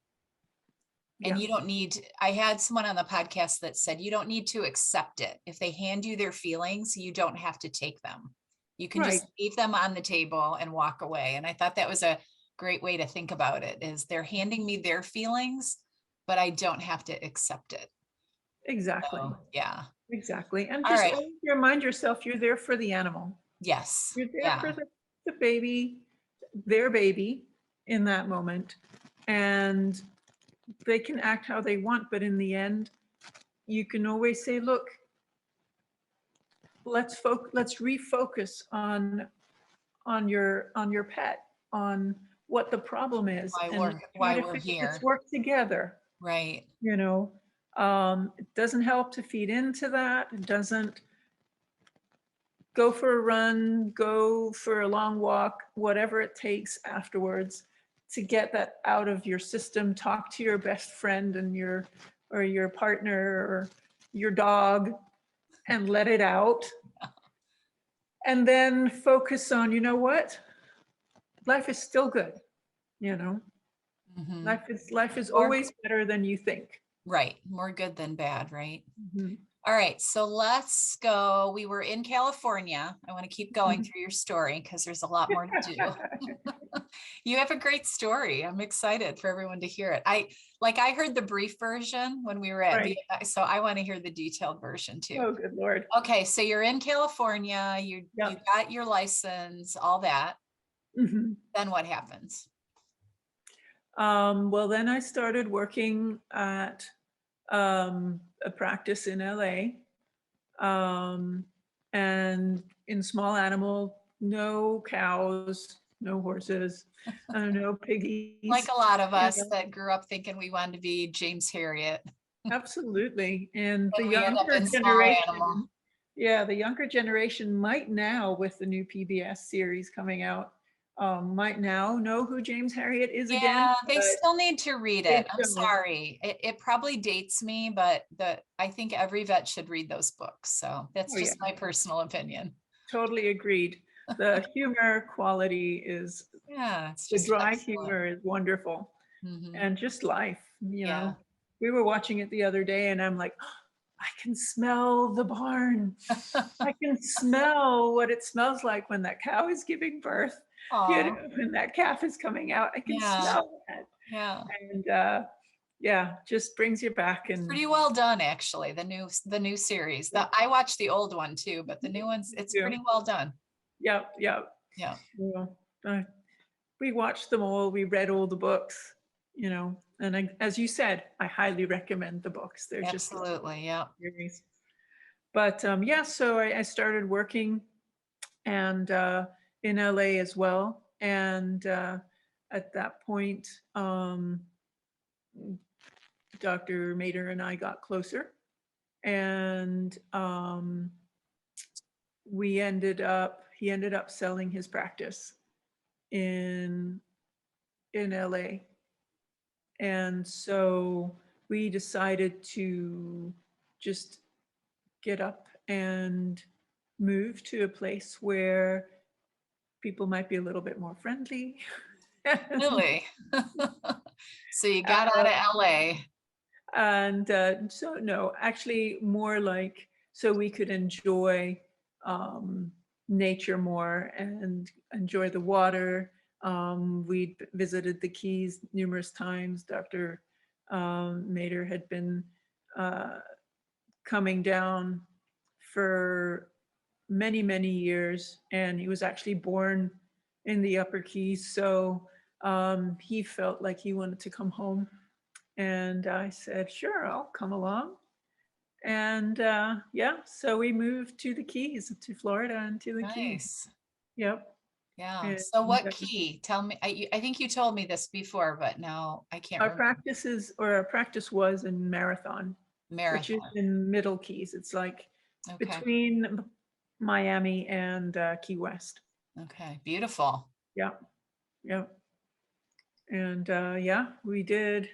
Speaker 1: And
Speaker 2: Yeah.
Speaker 1: you don't need, I had someone on the podcast that said, you don't need to accept it. If they hand you their feelings, you don't have to take them. You can
Speaker 2: Right.
Speaker 1: just leave them on the table and walk away. And I thought that was a great way to think about it, is they're handing me their feelings, but I don't have to accept it.
Speaker 2: Exactly.
Speaker 1: So, yeah.
Speaker 2: Exactly. And
Speaker 1: All
Speaker 2: just
Speaker 1: right.
Speaker 2: always remind yourself you're there for the animal.
Speaker 1: Yes.
Speaker 2: You're there
Speaker 1: Yeah.
Speaker 2: for the baby, their baby in that moment. And they can act how they want, but in the end, you can always say, look, let's refocus on your pet, on what the problem is, and try
Speaker 1: Why
Speaker 2: to
Speaker 1: we're
Speaker 2: let's
Speaker 1: here.
Speaker 2: work together.
Speaker 1: Right.
Speaker 2: It doesn't help to feed into that. It doesn't go for a run, go for a long walk, whatever it takes afterwards to get that out of your system. Talk to your best friend and your partner or your dog and let it out. And then focus on, you know what? Life is still good, you know.
Speaker 1: Mhm.
Speaker 2: Life is
Speaker 1: Or
Speaker 2: always better than you think.
Speaker 1: right, more good than bad, right?
Speaker 2: Mhm.
Speaker 1: All right, so let's go. We were in California. I want to keep going through your story because there's a lot more to do. You have a great story. I'm excited for everyone to hear it. I heard the brief version when we were at
Speaker 2: Right.
Speaker 1: VI, so I want to hear the detailed version too.
Speaker 2: Oh, good Lord.
Speaker 1: Okay, so you're in California, you
Speaker 2: Yep.
Speaker 1: got your license, all that.
Speaker 2: Mhm.
Speaker 1: Then what happens?
Speaker 2: Well, then I started working at a practice in LA, and in small animal, no cows, no horses, no
Speaker 1: Like
Speaker 2: piggies.
Speaker 1: a lot of
Speaker 2: You
Speaker 1: us
Speaker 2: know,
Speaker 1: that grew up thinking we wanted to be James Harriet,
Speaker 2: absolutely. And the
Speaker 1: and we end up
Speaker 2: younger
Speaker 1: in small animal.
Speaker 2: generation, yeah, the younger generation might now, with the new PBS series coming out, might now know who James Harriet is again,
Speaker 1: Yeah, they
Speaker 2: but
Speaker 1: still need to read
Speaker 2: they
Speaker 1: it. I'm
Speaker 2: don't.
Speaker 1: sorry. It probably dates me, but I think every vet should read those books. So that's
Speaker 2: Oh yeah,
Speaker 1: just my personal opinion.
Speaker 2: totally agreed. The humor quality is,
Speaker 1: Yeah, it's
Speaker 2: the
Speaker 1: just
Speaker 2: dry
Speaker 1: excellent.
Speaker 2: humor is wonderful.
Speaker 1: Hmm.
Speaker 2: And just life,
Speaker 1: Yeah.
Speaker 2: We were watching it the other day and I'm like, "Oh, I can smell the barn. I can smell what it smells like when that cow is giving birth,
Speaker 1: Oh,
Speaker 2: when that calf is coming out. I can
Speaker 1: yeah.
Speaker 2: smell that."
Speaker 1: Yeah.
Speaker 2: And yeah, just brings you back.
Speaker 1: It's
Speaker 2: And
Speaker 1: pretty well done, actually. The new series. I watched the old one too, but the new one's it's
Speaker 2: yeah,
Speaker 1: pretty well done.
Speaker 2: yep, yep.
Speaker 1: Yeah.
Speaker 2: Yeah. Uh, we watched them all. We read all the books, and as you said, I highly recommend the books. They're just like
Speaker 1: Absolutely. Yeah.
Speaker 2: series. But yeah, so I started working and in LA as well. And at that point, Dr. Mater and I got closer, and he ended up selling his practice in LA. And so we decided to just get up and move to a place where people might be a little bit more friendly.
Speaker 1: Really. So you got out of LA.
Speaker 2: And so, no, actually, more like so we could enjoy nature more and enjoy the water. We visited the Keys numerous times. Dr. Mater had been uh, coming down for many, many years, and he was actually born in the Upper Keys. So he felt like he wanted to come home. And I said, sure, I'll come along. And yeah, so we moved to the Keys, to Florida and to the Keys.
Speaker 1: Nice.
Speaker 2: Yep.
Speaker 1: Yeah.
Speaker 2: And
Speaker 1: So what key? Tell me. I think you told me this before, but now I can't remember.
Speaker 2: our practice was in Marathon, which is
Speaker 1: Marathon.
Speaker 2: in Middle Keys. It's like
Speaker 1: Okay.
Speaker 2: between Miami and Key West.
Speaker 1: Okay. Beautiful.
Speaker 2: Yep. Yep. And yeah, we did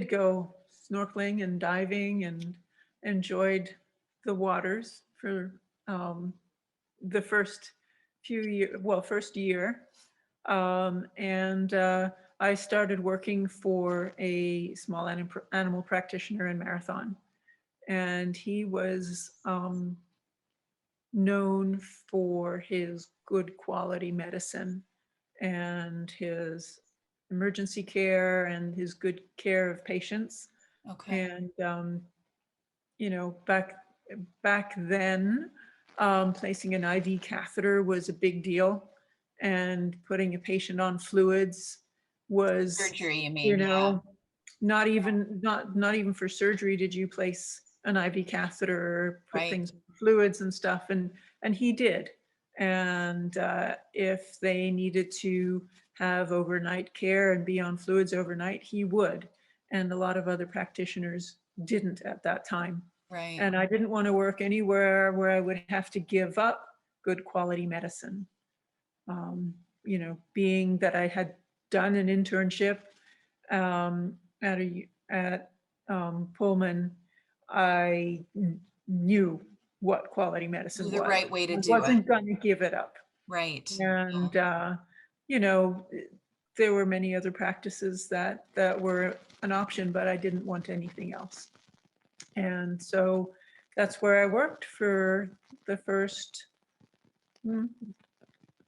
Speaker 2: go snorkeling and diving and enjoyed the waters for um, the first year. And I started working for a small animal practitioner in Marathon. And he was known for his good quality medicine and his emergency care and his good care of patients.
Speaker 1: Okay.
Speaker 2: And back then, placing an IV catheter was a big deal, and putting a patient on fluids was,
Speaker 1: Surgery, you
Speaker 2: you
Speaker 1: mean? Yeah.
Speaker 2: know, not even for surgery did you place an IV catheter or put
Speaker 1: Right.
Speaker 2: things in fluids and stuff, and he did. And if they needed to have overnight care and be on fluids overnight, he would. And a lot of other practitioners didn't at that time.
Speaker 1: Right.
Speaker 2: And I didn't want to work anywhere where I would have to give up good quality medicine. Being that I had done an internship at Pullman, I knew what quality medicine
Speaker 1: The
Speaker 2: was.
Speaker 1: right way to
Speaker 2: I
Speaker 1: do it.
Speaker 2: wasn't going to give it up.
Speaker 1: Right.
Speaker 2: And, there were many other practices that were an option, but I didn't want anything else. And so that's where I worked for the first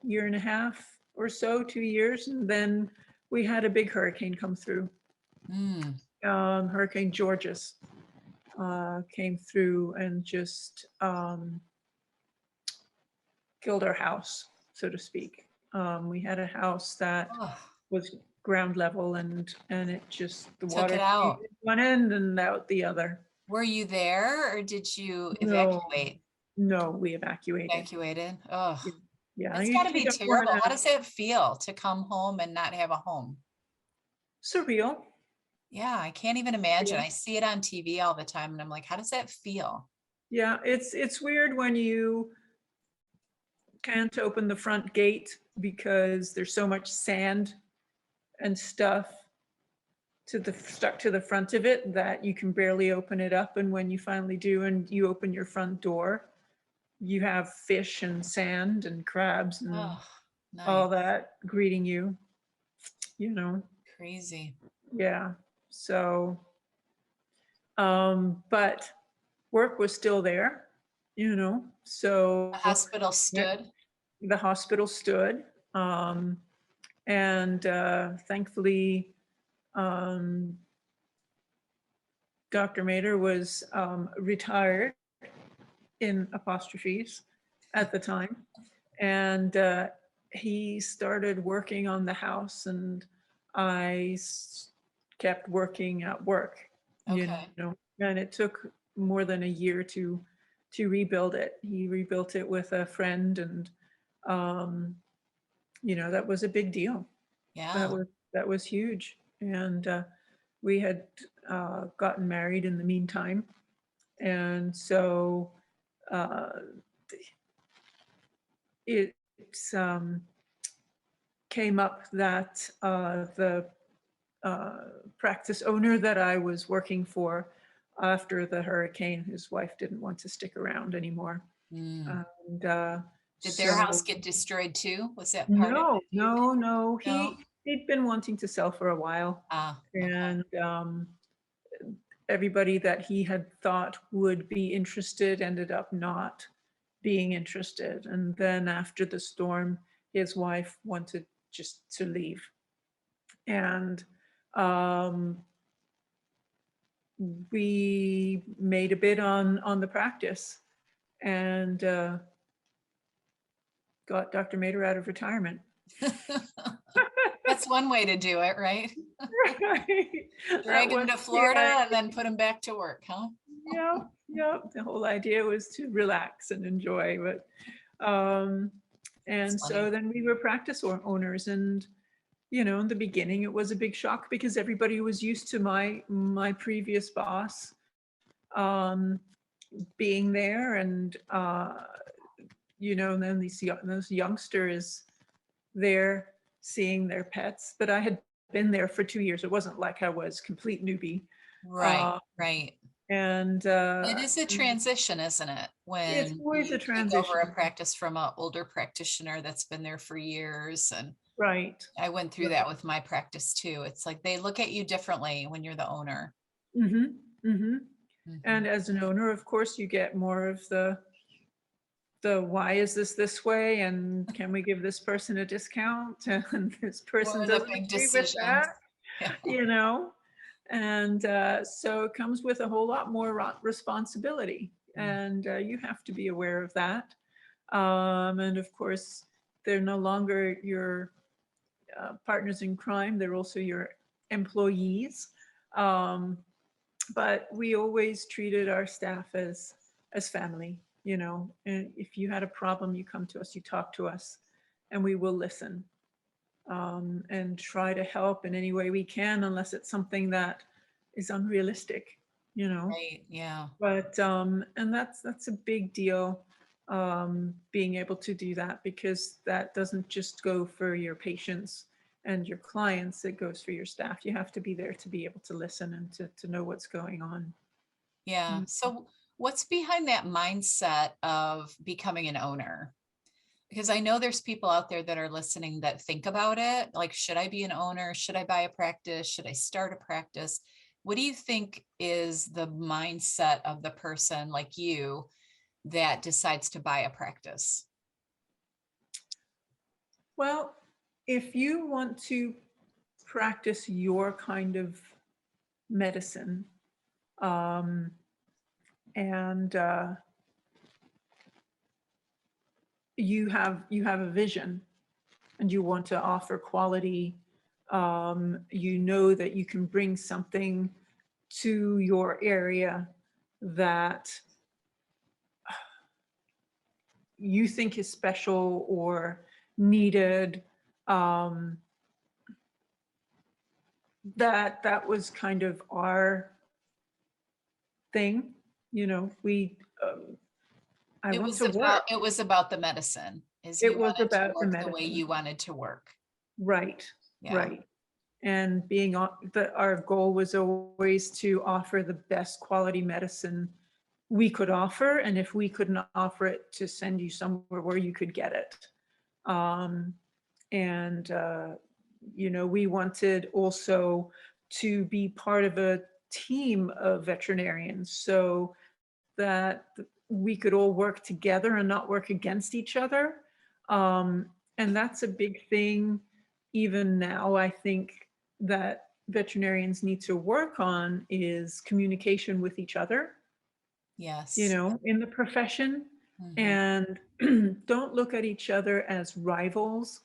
Speaker 2: year and a half or so, 2 years. And then we had a big hurricane come through. Hurricane Georges came through and just killed our house, so to speak. We had a house that
Speaker 1: Oh,
Speaker 2: was ground level, and it just, the
Speaker 1: took
Speaker 2: water
Speaker 1: it
Speaker 2: came
Speaker 1: out.
Speaker 2: in one end and out the other.
Speaker 1: Were you there or did you
Speaker 2: No,
Speaker 1: evacuate?
Speaker 2: no, we evacuated.
Speaker 1: Evacuated? Oh,
Speaker 2: Yeah,
Speaker 1: it's
Speaker 2: you,
Speaker 1: got to
Speaker 2: you
Speaker 1: be
Speaker 2: don't
Speaker 1: terrible.
Speaker 2: want
Speaker 1: How
Speaker 2: to.
Speaker 1: does it feel to come home and not have a home?
Speaker 2: Surreal.
Speaker 1: Yeah, I can't even imagine.
Speaker 2: Yeah.
Speaker 1: I see it on TV all the time and I'm like, how does that feel?
Speaker 2: Yeah, it's weird when you can't open the front gate because there's so much sand and stuff stuck to the front of it that you can barely open it up. And when you finally do and you open your front door, you have fish and sand and crabs and
Speaker 1: Oh, nice.
Speaker 2: all that greeting you,
Speaker 1: Crazy.
Speaker 2: Yeah. So, but work was still there, so
Speaker 1: The hospital
Speaker 2: yeah,
Speaker 1: stood.
Speaker 2: the hospital stood. And thankfully, Dr. Mader was retired in apostrophes at the time. And he started working on the house, and I kept working at work,
Speaker 1: Okay.
Speaker 2: and it took more than a year to rebuild it. He rebuilt it with a friend, and that was a big deal.
Speaker 1: Yeah.
Speaker 2: That was huge. And we had gotten married in the meantime. And so it came up that the practice owner that I was working for after the hurricane, his wife didn't want to stick around anymore.
Speaker 1: Mm.
Speaker 2: And
Speaker 1: Did their
Speaker 2: so
Speaker 1: house get destroyed too? Was that part of
Speaker 2: no,
Speaker 1: it?
Speaker 2: no, no.
Speaker 1: No?
Speaker 2: He'd been wanting to sell for a while,
Speaker 1: Ah, okay.
Speaker 2: and everybody that he had thought would be interested ended up not being interested. And then after the storm, his wife wanted just to leave. And we made a bid on the practice, and got Dr. Mader out of retirement.
Speaker 1: That's one way to do it, right?
Speaker 2: Right.
Speaker 1: Drag him to Florida and then put him back to work, huh?
Speaker 2: Yeah. The whole idea was to relax and enjoy, but and so then we were practice owners, and in the beginning it was a big shock because everybody was used to my previous boss being there, and and then those youngsters there seeing their pets. But I had been there for 2 years. It wasn't like I was complete newbie.
Speaker 1: Right, right.
Speaker 2: And
Speaker 1: It is a transition, isn't it?
Speaker 2: it's
Speaker 1: When
Speaker 2: always
Speaker 1: you
Speaker 2: a
Speaker 1: take over a
Speaker 2: transition.
Speaker 1: practice from an older practitioner that's been there for years. And
Speaker 2: Right.
Speaker 1: I went through that with my practice too. It's like they look at you differently when you're the owner.
Speaker 2: And as an owner, of course, you get more of the why is this way, and can we give this person a discount, and this person
Speaker 1: Or the
Speaker 2: doesn't
Speaker 1: big
Speaker 2: agree with
Speaker 1: decisions.
Speaker 2: that,
Speaker 1: Yeah.
Speaker 2: and so it comes with a whole lot more responsibility, and you have to be aware of that. And of course, they're no longer your partners in crime, they're also your employees. But we always treated our staff as family, and if you had a problem, you come to us, you talk to us, and we will listen, and try to help in any way we can, unless it's something that is unrealistic, you know.
Speaker 1: Right. Yeah.
Speaker 2: But and that's a big deal, being able to do that, because that doesn't just go for your patients and your clients, it goes for your staff. You have to be there to be able to listen and to know what's going on.
Speaker 1: Yeah.
Speaker 2: Mm.
Speaker 1: So what's behind that mindset of becoming an owner? Because I know there's people out there that are listening that think about it, like, should I be an owner? Should I buy a practice? Should I start a practice? What do you think is the mindset of the person like you that decides to buy a practice?
Speaker 2: Well, if you want to practice your kind of medicine, um, and you have a vision and you want to offer quality, you know that you can bring something to your area that you think is special or needed. um, that was kind of our thing, we I want to work.
Speaker 1: It was about the medicine, is
Speaker 2: It
Speaker 1: you
Speaker 2: was
Speaker 1: wanted to
Speaker 2: about the
Speaker 1: work the way
Speaker 2: medicine.
Speaker 1: you wanted to work.
Speaker 2: Right,
Speaker 1: Yeah.
Speaker 2: right. And being on our goal was always to offer the best quality medicine we could offer, and if we couldn't offer it, to send you somewhere where you could get it. Um, and we wanted also to be part of a team of veterinarians, so that we could all work together and not work against each other. Um, and that's a big thing even now, I think, that veterinarians need to work on, is communication with each other,
Speaker 1: Yes.
Speaker 2: in the profession.
Speaker 1: Mhm.
Speaker 2: And don't look at each other as rivals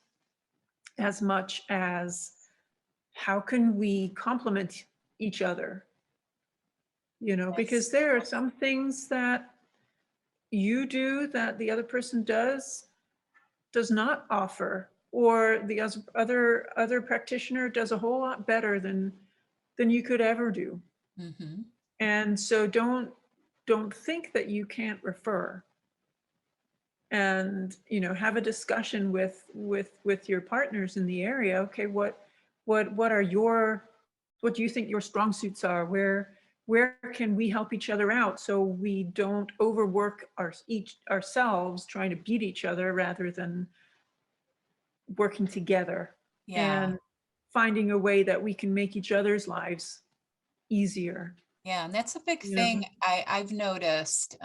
Speaker 2: as much as how can we complement each other, because
Speaker 1: Yes.
Speaker 2: there are some things that you do that the other person does not offer, or the other practitioner does a whole lot better than you could ever do.
Speaker 1: Mhm.
Speaker 2: And so don't think that you can't refer, and have a discussion with your partners in the area. Okay, what are your what do you think your strong suits are? Where can we help each other out, so we don't overwork ourselves trying to beat each other, rather than working together
Speaker 1: Yeah.
Speaker 2: and finding a way that we can make each other's lives easier.
Speaker 1: Yeah, and that's a big
Speaker 2: You know?
Speaker 1: thing I've noticed,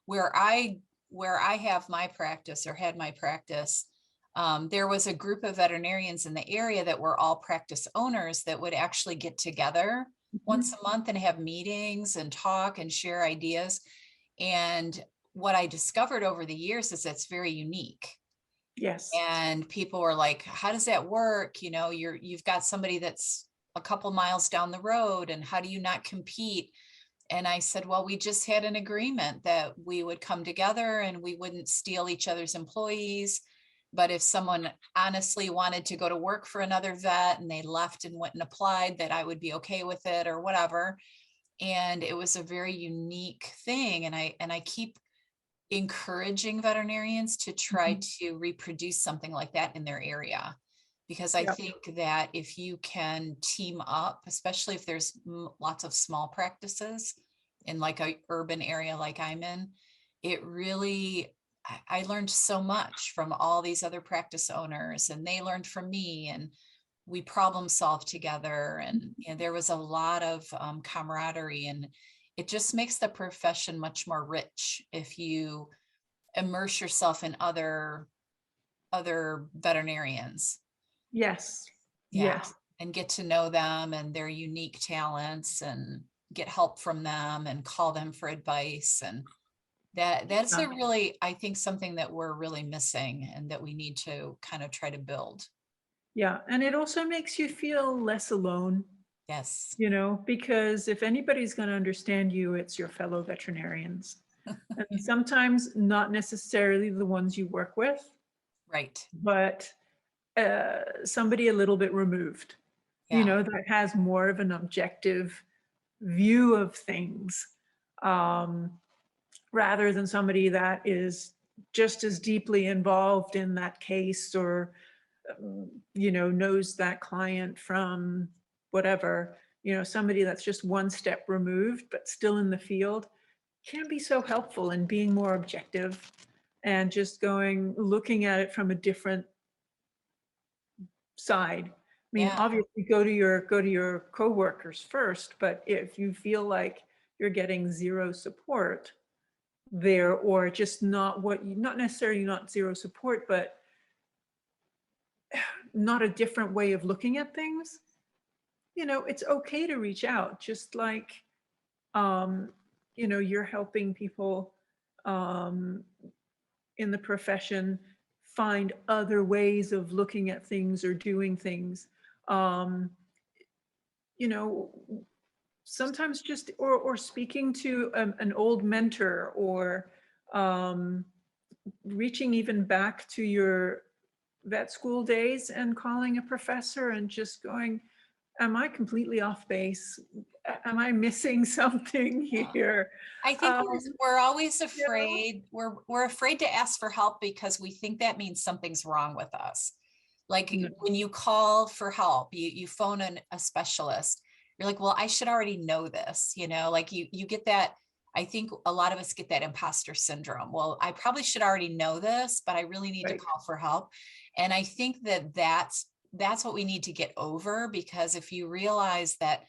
Speaker 1: where I have my practice or had my practice. There was a group of veterinarians in the area that were all practice owners that would actually get together once
Speaker 2: Mhm.
Speaker 1: a month and have meetings and talk and share ideas. And what I discovered over the years is it's very unique.
Speaker 2: Yes.
Speaker 1: And people were like, how does that work? You've got somebody that's a couple miles down the road, and how do you not compete? And I said, well, we just had an agreement that we would come together and we wouldn't steal each other's employees. But if someone honestly wanted to go to work for another vet and they left and went and applied, that I would be okay with it or whatever. And it was a very unique thing. And I keep encouraging veterinarians to try
Speaker 2: Mhm.
Speaker 1: to reproduce something like that in their area. Because I
Speaker 2: Yep.
Speaker 1: think that if you can team up, especially if there's lots of small practices in like a urban area like I'm in, it really, I learned so much from all these other practice owners, and they learned from me, and we problem solved together. And there was a lot of camaraderie, and it just makes the profession much more rich if you immerse yourself in other veterinarians.
Speaker 2: Yes.
Speaker 1: Yeah.
Speaker 2: Yes.
Speaker 1: And get to know them and their unique talents, and get help from them and call them for advice. And that's
Speaker 2: Uh,
Speaker 1: a really, I think, something that we're really missing and that we need to kind of try to build.
Speaker 2: yeah. And it also makes you feel less alone,
Speaker 1: Yes.
Speaker 2: because if anybody's going to understand you, it's your fellow veterinarians. And sometimes not necessarily the ones you work with,
Speaker 1: Right.
Speaker 2: but somebody a little bit removed,
Speaker 1: Yeah.
Speaker 2: that has more of an objective view of things, rather than somebody that is just as deeply involved in that case, or knows that client from whatever. Somebody that's just one step removed but still in the field can be so helpful in being more objective and just looking at it from a different side. I mean,
Speaker 1: Yeah.
Speaker 2: obviously go to your coworkers first, but if you feel like you're getting zero support there, or just not necessarily not zero support, but not a different way of looking at things, it's okay to reach out. Just like, you're helping people um, in the profession find other ways of looking at things or doing things. Um, you know, Sometimes just, or speaking to an old mentor, or reaching even back to your vet school days and calling a professor and just going, am I completely off base? Am I missing something here?
Speaker 1: I think we're always
Speaker 2: You know?
Speaker 1: afraid. We're afraid to ask for help because we think that means something's wrong with us. Like
Speaker 2: No.
Speaker 1: when you call for help, you phone a specialist, you're like, well, I should already know this, like you get that. I think a lot of us get that imposter syndrome. Well, I probably should already know this, but I really need to
Speaker 2: Right.
Speaker 1: call for help. And I think that's what we need to get over, because if you realize that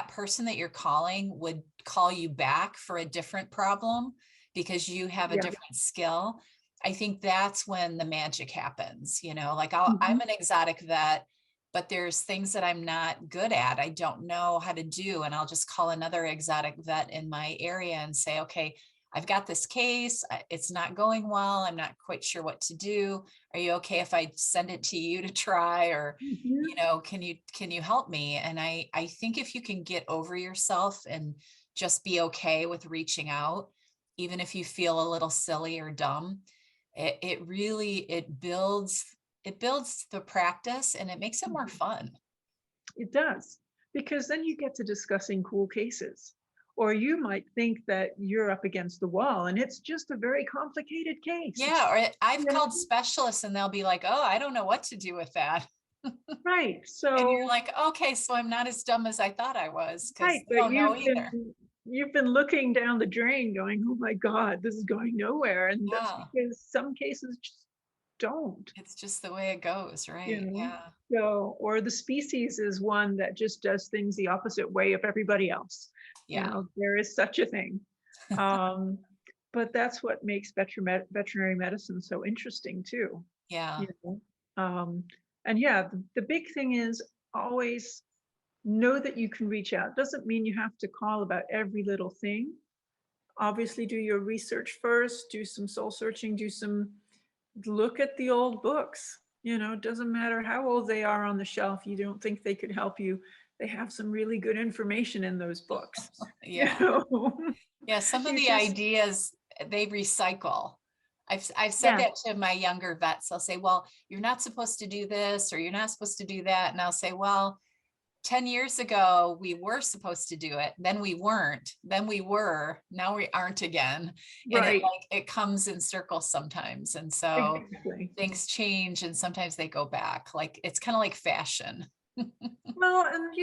Speaker 1: person that you're calling would call you back for a different problem because you have a
Speaker 2: Yeah.
Speaker 1: different skill, I think that's when the magic happens. Like I'm
Speaker 2: Mhm.
Speaker 1: an exotic vet, but there's things that I'm not good at. I don't know how to do. And I'll just call another exotic vet in my area and say, okay, I've got this case. It's not going well. I'm not quite sure what to do. Are you okay if I send it to you to try? Or,
Speaker 2: Mhm.
Speaker 1: can you help me? And I think if you can get over yourself and just be okay with reaching out, even if you feel a little silly or dumb, it really, it builds the practice and it makes it more fun.
Speaker 2: It does, because then you get to discussing cool cases. Or you might think that you're up against the wall and it's just a very complicated case.
Speaker 1: Yeah, or I've
Speaker 2: You know?
Speaker 1: called specialists and they'll be like, oh, I don't know what to do with that.
Speaker 2: Right.
Speaker 1: And you're
Speaker 2: So,
Speaker 1: like, okay, so I'm not as dumb as I thought I was, because
Speaker 2: right,
Speaker 1: I
Speaker 2: but
Speaker 1: don't know either.
Speaker 2: you've been looking down the drain going, oh my God, this is going nowhere. And that's
Speaker 1: Yeah,
Speaker 2: because some cases just don't.
Speaker 1: it's just the way it goes,
Speaker 2: you
Speaker 1: right?
Speaker 2: know
Speaker 1: Yeah,
Speaker 2: or the species is one that just does things the opposite way of everybody else.
Speaker 1: yeah,
Speaker 2: There is such a thing. um but that's what makes veterinary medicine so interesting too.
Speaker 1: yeah.
Speaker 2: you know and yeah, the big thing is always know that you can reach out. Doesn't mean you have to call about every little thing. Obviously do your research first, do some soul searching, look at the old books. It doesn't matter how old they are on the shelf. You don't think they could help you. They have some really good information in those books. You
Speaker 1: Yeah.
Speaker 2: know,
Speaker 1: Yeah, some of
Speaker 2: you
Speaker 1: the
Speaker 2: just,
Speaker 1: ideas they recycle. I've said
Speaker 2: yeah,
Speaker 1: that to my younger vets. They'll say, well, you're not supposed to do this or you're not supposed to do that. And I'll say, well, 10 years ago, we were supposed to do it. Then we weren't. Then we were. Now we aren't again. And
Speaker 2: right,
Speaker 1: it comes in circles sometimes. And so
Speaker 2: exactly.
Speaker 1: things change and sometimes they go back. Like it's kind of like fashion.
Speaker 2: Well, and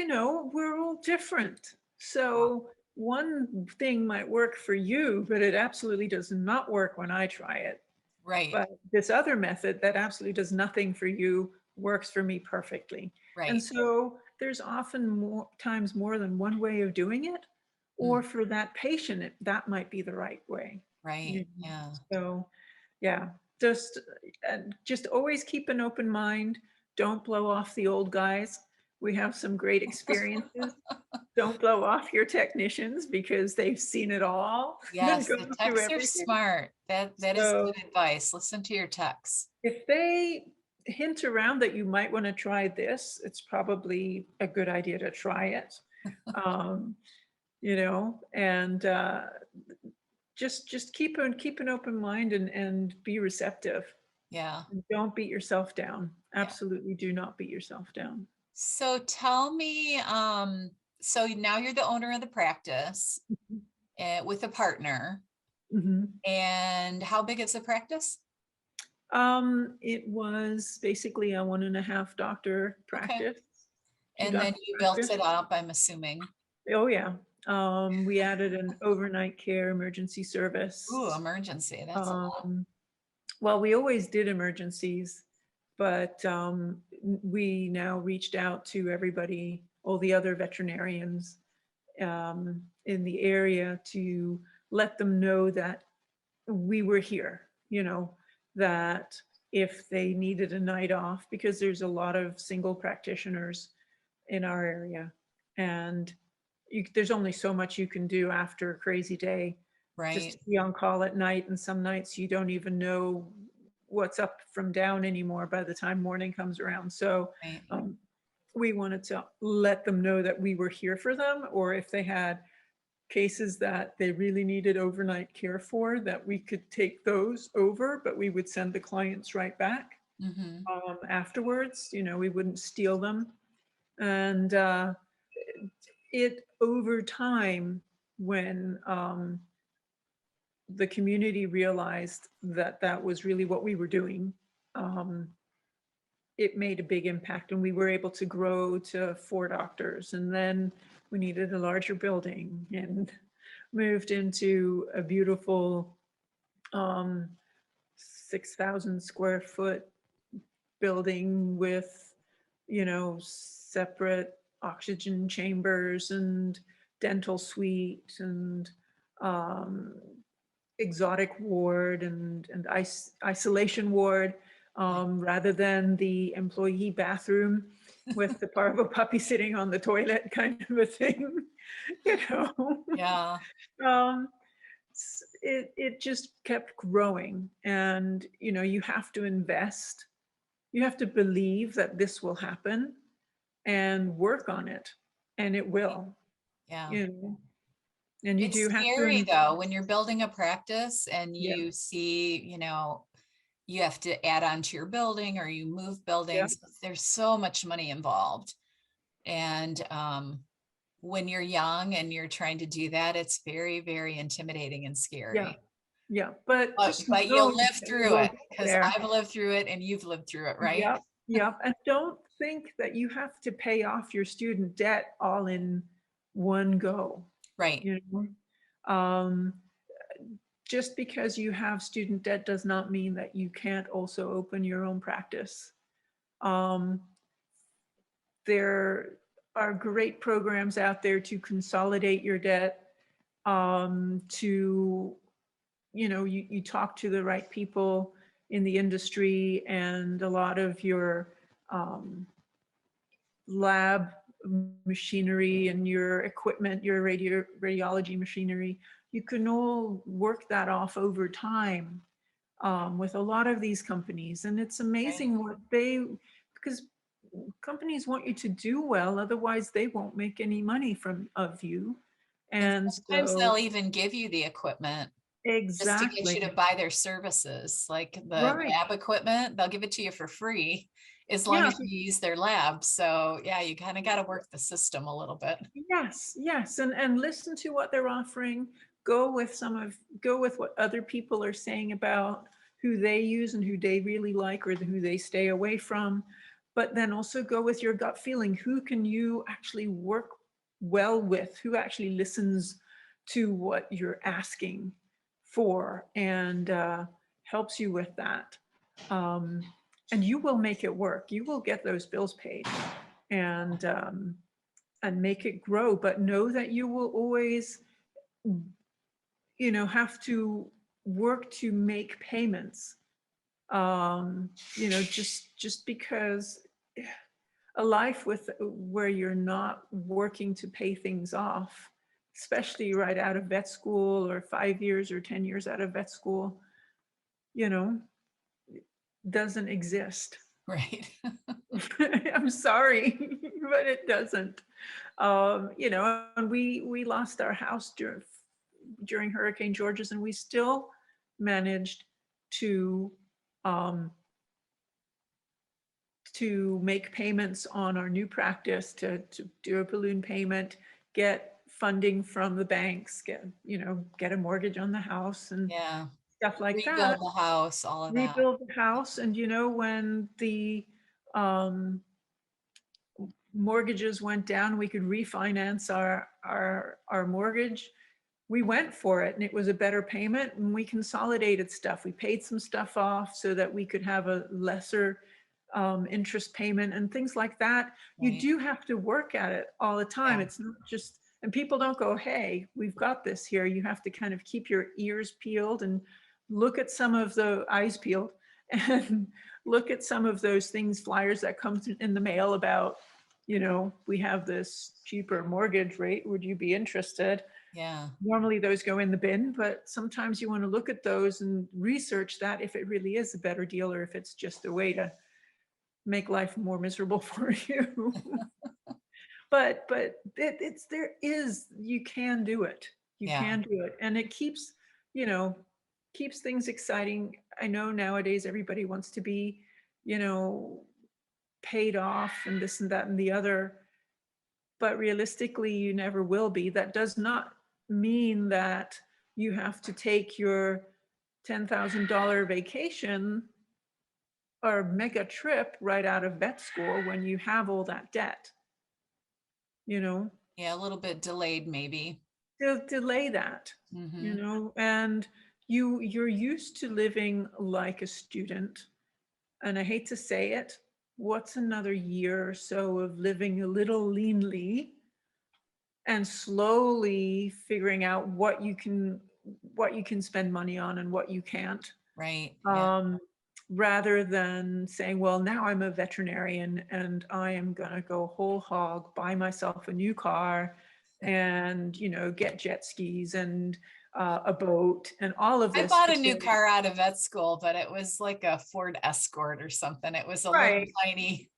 Speaker 2: we're all different. So one thing might work for you, but it absolutely does not work when I try it.
Speaker 1: Right.
Speaker 2: But this other method that absolutely does nothing for you works for me perfectly. And
Speaker 1: Right.
Speaker 2: so there's often more than one way of doing it, or
Speaker 1: Mm,
Speaker 2: for that patient, that might be the right way.
Speaker 1: right. Yeah.
Speaker 2: So yeah, just always keep an open mind. Don't blow off the old guys. We have some great experiences. Don't blow off your technicians because they've seen it all and
Speaker 1: Yes, the
Speaker 2: gone through
Speaker 1: techs are
Speaker 2: everything.
Speaker 1: smart. That is
Speaker 2: So
Speaker 1: good advice. Listen to your techs.
Speaker 2: if they hint around that you might want to try this, it's probably a good idea to try it. Um, and just keep an open mind and be receptive.
Speaker 1: Yeah.
Speaker 2: And don't beat yourself down.
Speaker 1: Yeah.
Speaker 2: Absolutely do not beat yourself down.
Speaker 1: So tell me, so now you're the owner of the practice with a partner.
Speaker 2: Mhm.
Speaker 1: And how big is the practice?
Speaker 2: It was basically a 1.5 doctor
Speaker 1: Okay.
Speaker 2: practice.
Speaker 1: And then
Speaker 2: 2 doctor
Speaker 1: you built
Speaker 2: practice.
Speaker 1: it up, I'm assuming.
Speaker 2: Oh, yeah. We added an overnight care emergency service.
Speaker 1: Ooh, emergency. That's a lot.
Speaker 2: Um, well, we always did emergencies, but we now reached out to everybody, all the other veterinarians in the area, to let them know that we were here, that if they needed a night off, because there's a lot of single practitioners in our area, and there's only so much you can do after a crazy day, just
Speaker 1: Right.
Speaker 2: to be on call at night. And some nights you don't even know what's up from down anymore by the time morning comes around. So
Speaker 1: Right.
Speaker 2: we wanted to let them know that we were here for them, or if they had cases that they really needed overnight care for, that we could take those over, but we would send the clients right back
Speaker 1: Mm-hmm.
Speaker 2: afterwards. We wouldn't steal them. And it over time, when the community realized that that was really what we were doing, um, it made a big impact, and we were able to grow to 4 doctors. And then we needed a larger building and moved into a beautiful 6,000 square foot building with, separate oxygen chambers and dental suite and um, exotic ward and isolation ward, rather than the employee bathroom with the parvo puppy sitting on the toilet kind of a thing, you know.
Speaker 1: Yeah.
Speaker 2: Um, it just kept growing, and you have to invest, you have to believe that this will happen and work on it, and it will,
Speaker 1: Yeah.
Speaker 2: you know and you
Speaker 1: It's
Speaker 2: do have to
Speaker 1: scary though, when you're building a practice and
Speaker 2: yeah,
Speaker 1: you see, you have to add on to your building or you move
Speaker 2: yeah,
Speaker 1: buildings. There's so much money involved. And when you're young and you're trying to do that, it's very, very intimidating and
Speaker 2: yeah,
Speaker 1: scary.
Speaker 2: yeah, but just
Speaker 1: But
Speaker 2: know
Speaker 1: you'll live
Speaker 2: that you
Speaker 1: through
Speaker 2: will
Speaker 1: it
Speaker 2: get
Speaker 1: because
Speaker 2: there.
Speaker 1: I've lived through it and you've lived through it, right?
Speaker 2: Yep, yep, and don't think that you have to pay off your student debt all in one go,
Speaker 1: Right.
Speaker 2: you know? Just because you have student debt does not mean that you can't also open your own practice. Um, there are great programs out there to consolidate your debt, to, you talk to the right people in the industry, and a lot of your lab machinery and your equipment, your radiology machinery, you can all work that off over time with a lot of these companies. And it's
Speaker 1: Right.
Speaker 2: amazing because companies want you to do well, otherwise they won't make any money of you.
Speaker 1: And
Speaker 2: And
Speaker 1: sometimes they'll
Speaker 2: so,
Speaker 1: even give you the equipment just to get you to
Speaker 2: exactly,
Speaker 1: buy their services, like the
Speaker 2: right.
Speaker 1: lab equipment, they'll give it to you for free as long
Speaker 2: Yeah,
Speaker 1: as you use their lab. So yeah, you kind of got to work the system a little bit.
Speaker 2: yes, yes, and listen to what they're offering. Go with what other people are saying about who they use and who they really like, or who they stay away from. But then also go with your gut feeling. Who can you actually work well with? Who actually listens to what you're asking for, and helps you with that? Um, and you will make it work. You will get those bills paid. And make it grow, but know that you will always, have to work to make payments. Just because a life where you're not working to pay things off, especially right out of vet school, or 5 years or 10 years out of vet school, you know, doesn't exist.
Speaker 1: Right.
Speaker 2: I'm sorry, but it doesn't. And we lost our house during Hurricane Georges, and we still managed to um, to make payments on our new practice, to do a balloon payment, get funding from the banks, get a mortgage on the house and
Speaker 1: Yeah.
Speaker 2: stuff like that.
Speaker 1: Rebuild the house, all of that.
Speaker 2: Rebuild the house. And when the mortgages went down, we could refinance our mortgage. We went for it, and it was a better payment, and we consolidated stuff. We paid some stuff off so that we could have a lesser interest payment and things like that. You
Speaker 1: Right.
Speaker 2: do have to work at it all the time.
Speaker 1: Yeah.
Speaker 2: It's not just, and people don't go, hey, we've got this here. You have to kind of keep your ears peeled and look at some of the eyes peeled and look at some of those things, flyers that come in the mail about, we have this cheaper mortgage rate. Would you be interested?
Speaker 1: Yeah.
Speaker 2: Normally those go in the bin, but sometimes you want to look at those and research that if it really is a better deal or if it's just a way to make life more miserable for you. but you can do it. You
Speaker 1: Yeah.
Speaker 2: can do it. And it keeps things exciting. I know nowadays everybody wants to be, paid off and this and that and the other, but realistically you never will be. That does not mean that you have to take your $10,000 vacation or mega trip right out of vet school when you have all that debt.
Speaker 1: Yeah, a little bit delayed maybe.
Speaker 2: They'll delay that. And you're used to living like a student. And I hate to say it, what's another year or so of living a little leanly and slowly figuring out what you can spend money on and what you can't.
Speaker 1: Right. Yeah.
Speaker 2: Rather than saying, well, now I'm a veterinarian and I am going to go whole hog, buy myself a new car and, get jet skis and a boat and all of
Speaker 1: I
Speaker 2: this.
Speaker 1: bought a new car out of vet school, but it was like a Ford Escort or something. It was a little tiny.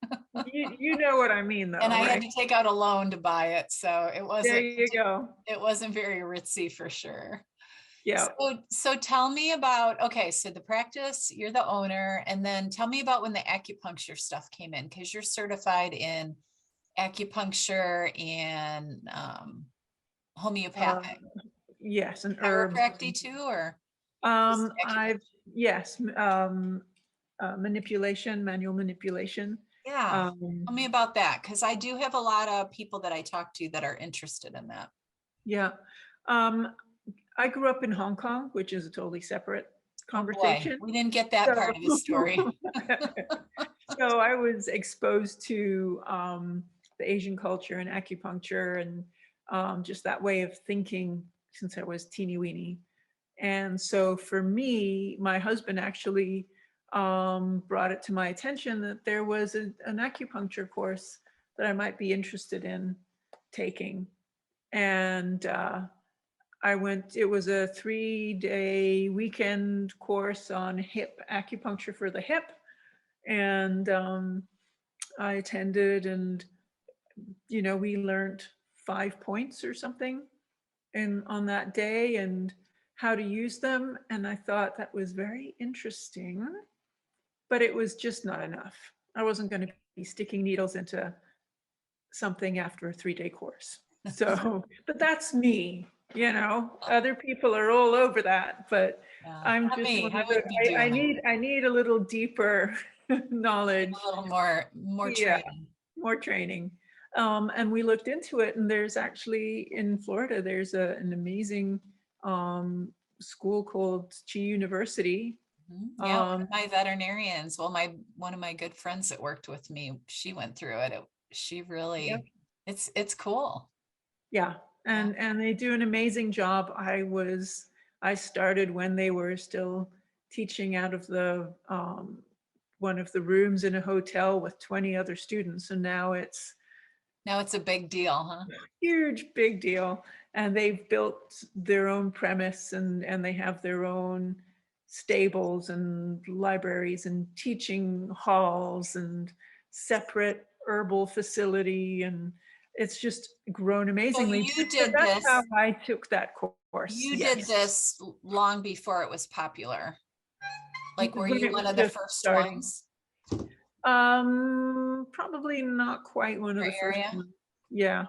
Speaker 2: You know what I mean, though.
Speaker 1: And I had
Speaker 2: right?
Speaker 1: to take out a loan to buy it. So it wasn't,
Speaker 2: There you go.
Speaker 1: it wasn't very ritzy for sure.
Speaker 2: Yeah.
Speaker 1: So tell me about, okay, so the practice, you're the owner, and then tell me about when the acupuncture stuff came in, because you're certified in acupuncture and homeopathic.
Speaker 2: Yes, and herbs.
Speaker 1: Chiropractic too, or?
Speaker 2: Yes, manipulation, manual manipulation.
Speaker 1: Yeah, tell me about that, because I do have a lot of people that I talk to that are interested in that.
Speaker 2: Yeah. I grew up in Hong Kong, which is a totally separate conversation.
Speaker 1: Oh boy, we didn't get that part of the story.
Speaker 2: So I was exposed to the Asian culture and acupuncture and just that way of thinking since I was teeny weeny. And so for me, my husband actually brought it to my attention that there was an acupuncture course that I might be interested in taking. And I went, it was a 3-day weekend course on hip acupuncture for the hip. And I attended and, we learned 5 points or something on that day and how to use them. And I thought that was very interesting, but it was just not enough. I wasn't going to be sticking needles into something after a 3-day course. So, but that's me. Other people are all over that, but I'm just one of the, I need a little deeper knowledge.
Speaker 1: A little more training.
Speaker 2: More training. And we looked into it, and there's actually in Florida, there's an amazing school called Chi University.
Speaker 1: Yeah, one of my veterinarians, well, one of my good friends that worked with me, she went through it. She really, it's cool.
Speaker 2: Yeah. And they do an amazing job. I started when they were still teaching out of the one of the rooms in a hotel with 20 other students, and now it's
Speaker 1: a big deal, huh?
Speaker 2: Huge, big deal. And they've built their own premise and they have their own stables and libraries and teaching halls and separate herbal facility, and it's just grown amazingly.
Speaker 1: So you did
Speaker 2: that's
Speaker 1: this.
Speaker 2: How I took that course.
Speaker 1: You did this long before it was popular. Like, were you one of the first ones?
Speaker 2: Probably not quite one of
Speaker 1: Your
Speaker 2: the first
Speaker 1: area?
Speaker 2: ones. Yeah.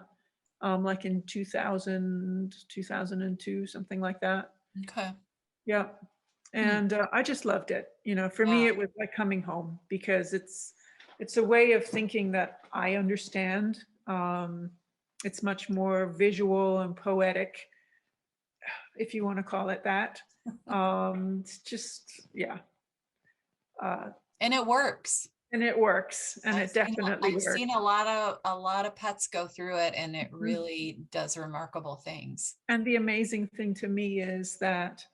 Speaker 2: Like in 2000, 2002, something like that.
Speaker 1: Okay.
Speaker 2: Yeah.
Speaker 1: Hmm.
Speaker 2: And I just loved it. For
Speaker 1: Yeah.
Speaker 2: me, it was like coming home because it's a way of thinking that I understand. It's much more visual and poetic, if you want to call it that. It's just, yeah. Uh,
Speaker 1: And it works.
Speaker 2: and it works, and
Speaker 1: I've
Speaker 2: it
Speaker 1: seen
Speaker 2: definitely
Speaker 1: I've
Speaker 2: works.
Speaker 1: seen a lot of pets go through it, and it
Speaker 2: Mhm.
Speaker 1: really does remarkable things.
Speaker 2: And the amazing thing to me is that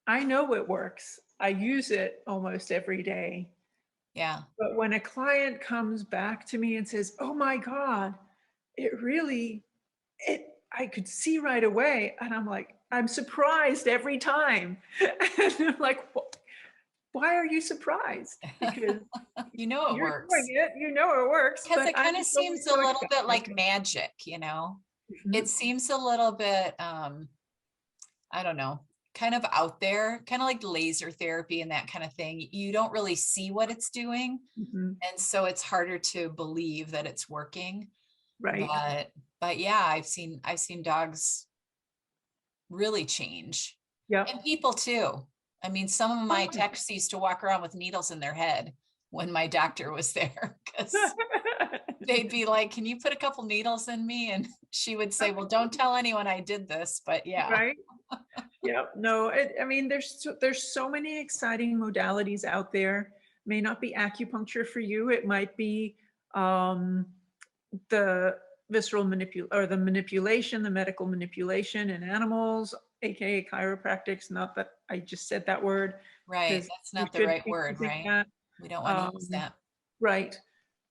Speaker 2: I know it works. I use it almost every day.
Speaker 1: Yeah.
Speaker 2: But when a client comes back to me and says, "Oh my God, it really, I could see right away." And I'm like, I'm surprised every time. And I'm like, Why are you surprised? Because
Speaker 1: You know it
Speaker 2: you're doing
Speaker 1: works.
Speaker 2: it, you know it works,
Speaker 1: Because
Speaker 2: but
Speaker 1: it
Speaker 2: I'm
Speaker 1: kind of
Speaker 2: always
Speaker 1: seems a
Speaker 2: so
Speaker 1: little bit
Speaker 2: excited.
Speaker 1: like magic, you know? It
Speaker 2: Mhm,
Speaker 1: seems a little bit, I don't know, kind of out there, kind of like laser therapy and that kind of thing. You don't really see what it's doing.
Speaker 2: mhm,
Speaker 1: And so it's harder to believe that it's working.
Speaker 2: right.
Speaker 1: But yeah, I've seen dogs really change. And
Speaker 2: Yep.
Speaker 1: people too. I mean, some of
Speaker 2: Oh,
Speaker 1: my techs used to walk around with needles in their head when my doctor was there because they'd be like, "Can you put a couple needles in me?" And she would say, "Well, don't tell anyone I did this." But yeah,
Speaker 2: right? Yep. No, I mean, there's so many exciting modalities out there. May not be acupuncture for you. It might be um, the visceral the manipulation, the medical manipulation in animals, aka chiropractics. Not that I just said that word,
Speaker 1: right.
Speaker 2: because
Speaker 1: That's
Speaker 2: you
Speaker 1: not the
Speaker 2: should
Speaker 1: right
Speaker 2: be
Speaker 1: word,
Speaker 2: using
Speaker 1: right?
Speaker 2: that.
Speaker 1: We don't want to use
Speaker 2: Um,
Speaker 1: that.
Speaker 2: right.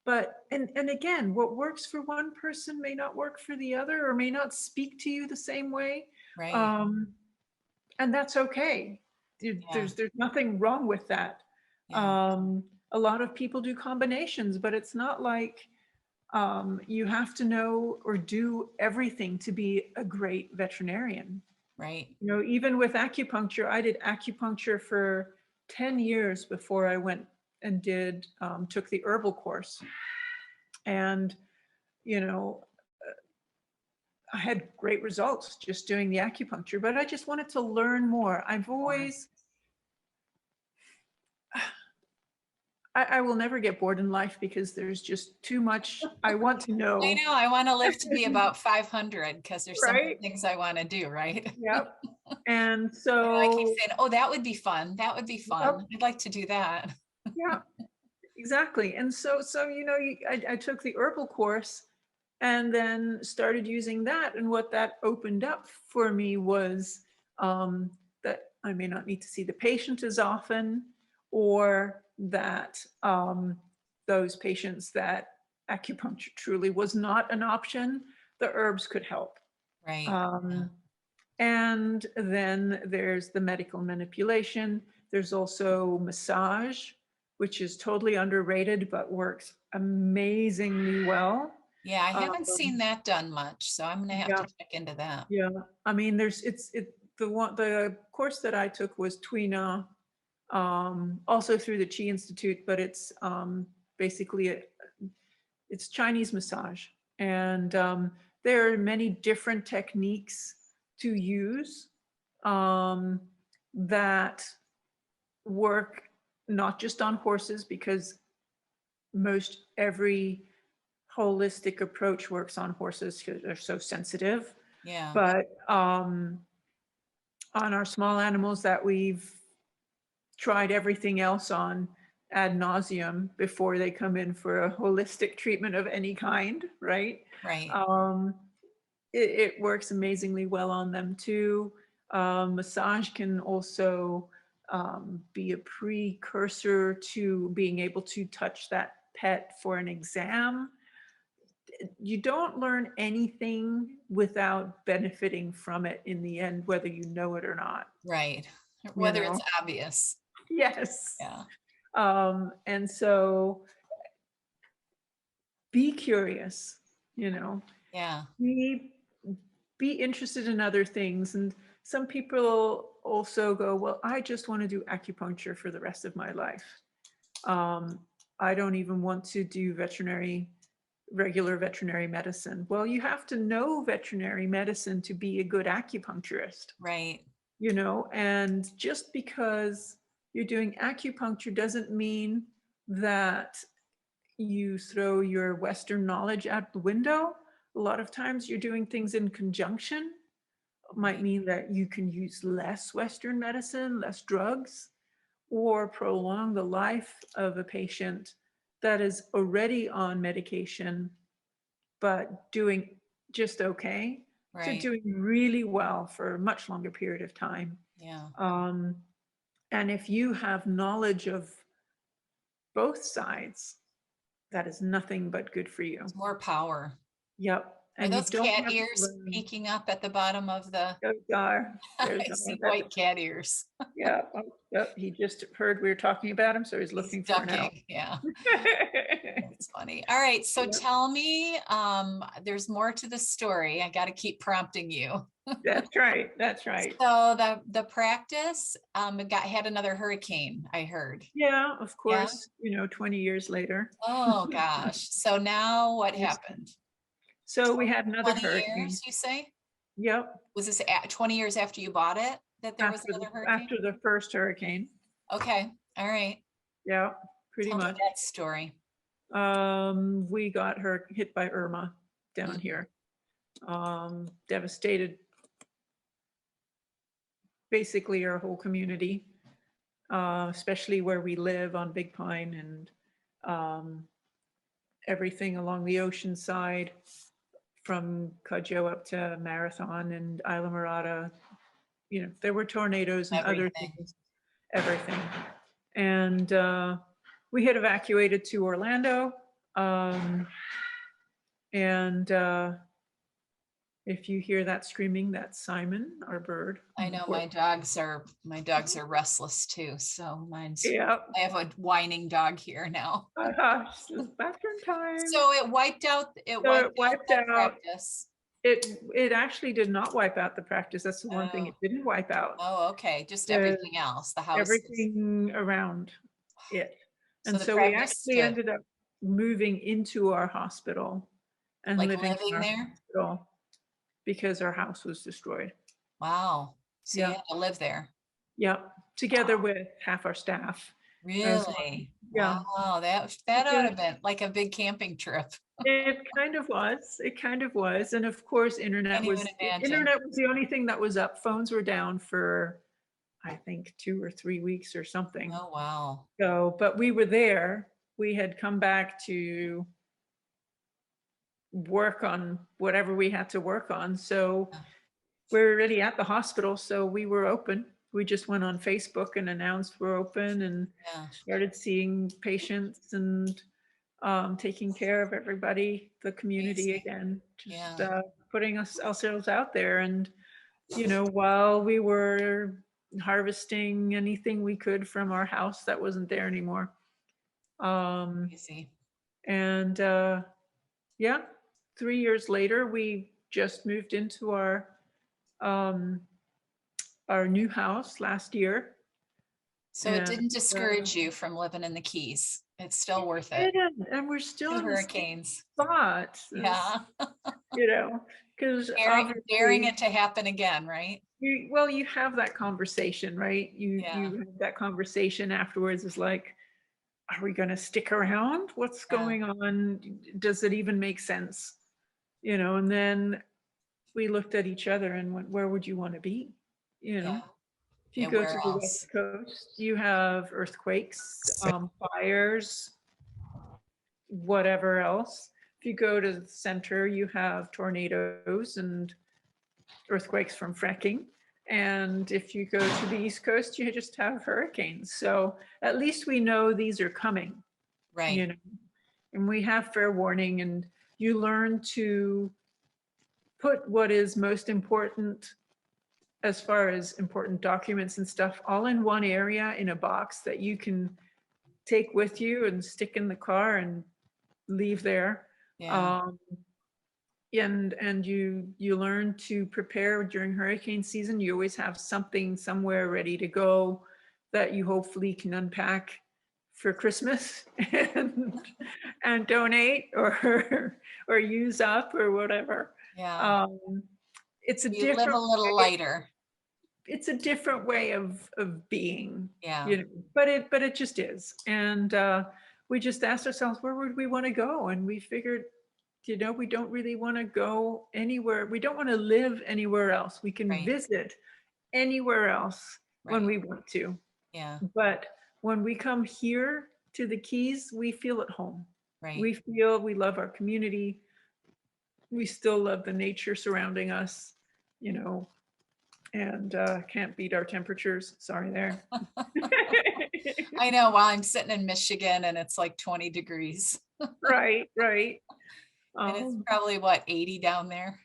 Speaker 2: But and again, what works for one person may not work for the other, or may not speak to you the same way.
Speaker 1: Right.
Speaker 2: Um, and that's okay.
Speaker 1: Yeah.
Speaker 2: There's nothing wrong with that.
Speaker 1: Yeah.
Speaker 2: A lot of people do combinations, but it's not like you have to know or do everything to be a great veterinarian.
Speaker 1: Right.
Speaker 2: Even with acupuncture, I did acupuncture for 10 years before I went and took the herbal course. And, you know, I had great results just doing the acupuncture, but I just wanted to learn more.
Speaker 1: Or
Speaker 2: I will never get bored in life because there's just too much I want to
Speaker 1: I
Speaker 2: know.
Speaker 1: know I want to live to be about 500 because there's so many
Speaker 2: Right?
Speaker 1: things I want to do, right?
Speaker 2: Yep. And
Speaker 1: I know I keep
Speaker 2: so,
Speaker 1: saying, "Oh, that would be fun. That would be
Speaker 2: yep,
Speaker 1: fun. I'd like to do that."
Speaker 2: yeah, exactly. And so I took the herbal course and then started using that. And what that opened up for me was that I may not need to see the patient as often, or that those patients that acupuncture truly was not an option, the herbs could help.
Speaker 1: Right. Yeah.
Speaker 2: Um, and then there's the medical manipulation. There's also massage, which is totally underrated but works amazingly well.
Speaker 1: Yeah, I haven't seen
Speaker 2: Um,
Speaker 1: that done much, so I'm gonna have to
Speaker 2: yeah,
Speaker 1: check into that.
Speaker 2: yeah. I mean, the course that I took was Tuina, also through the Chi Institute, but basically it's Chinese massage, and there are many different techniques to use um, that work not just on horses, because most every holistic approach works on horses because they're so sensitive,
Speaker 1: Yeah.
Speaker 2: but on our small animals that we've tried everything else on ad nauseum before they come in for a holistic treatment of any kind, right?
Speaker 1: Right.
Speaker 2: Um, it works amazingly well on them too. Massage can also be a precursor to being able to touch that pet for an exam. You don't learn anything without benefiting from it in the end, whether you know it or not,
Speaker 1: Right.
Speaker 2: you
Speaker 1: Whether
Speaker 2: know?
Speaker 1: it's obvious.
Speaker 2: Yes.
Speaker 1: Yeah.
Speaker 2: And so be curious, you know,
Speaker 1: Yeah.
Speaker 2: be be interested in other things. And some people also go, well, I just want to do acupuncture for the rest of my life. Um, I don't even want to do regular veterinary medicine. Well, you have to know veterinary medicine to be a good acupuncturist,
Speaker 1: Right.
Speaker 2: and just because you're doing acupuncture doesn't mean that you throw your Western knowledge out the window. A lot of times you're doing things in conjunction. It might
Speaker 1: Right.
Speaker 2: mean that you can use less Western medicine, less drugs, or prolong the life of a patient that is already on medication, but doing just okay, to
Speaker 1: Right.
Speaker 2: doing really well for a much longer period of time.
Speaker 1: Yeah.
Speaker 2: Um, and if you have knowledge of both sides, that is nothing but good for you.
Speaker 1: It's more power.
Speaker 2: Yep.
Speaker 1: Are
Speaker 2: And you
Speaker 1: those
Speaker 2: don't
Speaker 1: cat
Speaker 2: have to
Speaker 1: ears
Speaker 2: learn.
Speaker 1: peeking up at the bottom of the?
Speaker 2: Those are,
Speaker 1: I
Speaker 2: there's
Speaker 1: see
Speaker 2: that's,
Speaker 1: white cat ears.
Speaker 2: yeah. Oh, yep. He just heard we were talking about him, so he's
Speaker 1: He's
Speaker 2: looking for an out.
Speaker 1: ducking. Yeah. That's funny. All right. So
Speaker 2: Yep.
Speaker 1: tell me, there's more to the story. I got to keep prompting you.
Speaker 2: That's right. That's right.
Speaker 1: So the practice had another hurricane, I heard.
Speaker 2: Yeah, of
Speaker 1: Yeah.
Speaker 2: course, 20 years later.
Speaker 1: Oh gosh. So now what happened?
Speaker 2: So we had another
Speaker 1: 20
Speaker 2: hurricane.
Speaker 1: years, you say?
Speaker 2: Yep.
Speaker 1: Was this 20 years after you bought it that there was another hurricane?
Speaker 2: After the first hurricane.
Speaker 1: Okay. All right.
Speaker 2: Yeah, pretty
Speaker 1: Tell me
Speaker 2: much.
Speaker 1: that story.
Speaker 2: We got hit by Irma down here. Devastated basically our whole community, especially where we live on Big Pine and everything along the ocean side from Cudjoe up to Marathon and Isla Morada. There were tornadoes and other
Speaker 1: Everything.
Speaker 2: things, everything. And we had evacuated to Orlando. And if you hear that screaming, that's Simon, our bird.
Speaker 1: I know my dogs are restless too. So
Speaker 2: Yeah.
Speaker 1: I have a whining dog here now.
Speaker 2: It's bathroom time.
Speaker 1: So it wiped out the practice.
Speaker 2: It actually did not wipe out the practice. That's the one thing it didn't wipe out.
Speaker 1: Oh, okay. Just everything else, the house.
Speaker 2: Everything around it. And so we actually ended up moving into our hospital and living in our hospital because our house was destroyed.
Speaker 1: Wow. So you had to live there.
Speaker 2: Yep. Together with half our staff.
Speaker 1: Really?
Speaker 2: Yeah.
Speaker 1: Wow. That ought to have been like a big camping trip.
Speaker 2: It kind of was. And of course, internet was the only thing that was up. Phones were down for, I think, 2 or 3 weeks or something.
Speaker 1: Oh, wow.
Speaker 2: So, but we were there. We had come back to work on whatever we had to work on. So we were already at the hospital. So we were open. We just went on Facebook and announced we're open and started seeing patients and taking care of everybody, the community again, just putting ourselves out there. And, while we were harvesting anything we could from our house that wasn't there anymore. And 3 years later, we just moved into our new house last year.
Speaker 1: So it didn't discourage you from living in the Keys. It's still worth it.
Speaker 2: And we're still in
Speaker 1: hurricanes.
Speaker 2: Spot.
Speaker 1: Yeah.
Speaker 2: Because
Speaker 1: daring it to happen again, right?
Speaker 2: You have that conversation, right? You have that conversation afterwards is like, are we going to stick around? What's going on? Does it even make sense? And then we looked at each other and went, where would you want to be? If you go to the West Coast, you have earthquakes, fires, whatever else. If you go to the center, you have tornadoes and earthquakes from fracking. And if you go to the East Coast, you just have hurricanes. So at least we know these are coming.
Speaker 1: Right.
Speaker 2: And we have fair warning, and you learn to put what is most important as far as important documents and stuff all in one area in a box that you can take with you and stick in the car and leave there. And you learn to prepare during hurricane season. You always have something somewhere ready to go that you hopefully can unpack for Christmas and donate or use up or whatever.
Speaker 1: Yeah.
Speaker 2: It's a
Speaker 1: You live a
Speaker 2: different
Speaker 1: little lighter.
Speaker 2: it's a different way of being,
Speaker 1: Yeah.
Speaker 2: you know, but it just is. And we just asked ourselves, where would we want to go? And we figured, you know, we don't really want to go anywhere. We don't want to live anywhere else. We can
Speaker 1: Right.
Speaker 2: visit anywhere else when
Speaker 1: Right.
Speaker 2: we want to.
Speaker 1: Yeah.
Speaker 2: But when we come here to the Keys, we feel at home.
Speaker 1: Right.
Speaker 2: We feel we love our community. We still love the nature surrounding us, you know, and can't beat our temperatures. Sorry there.
Speaker 1: I know, while I'm sitting in Michigan and it's like 20 degrees.
Speaker 2: Right, right.
Speaker 1: And it's probably what, 80 down there?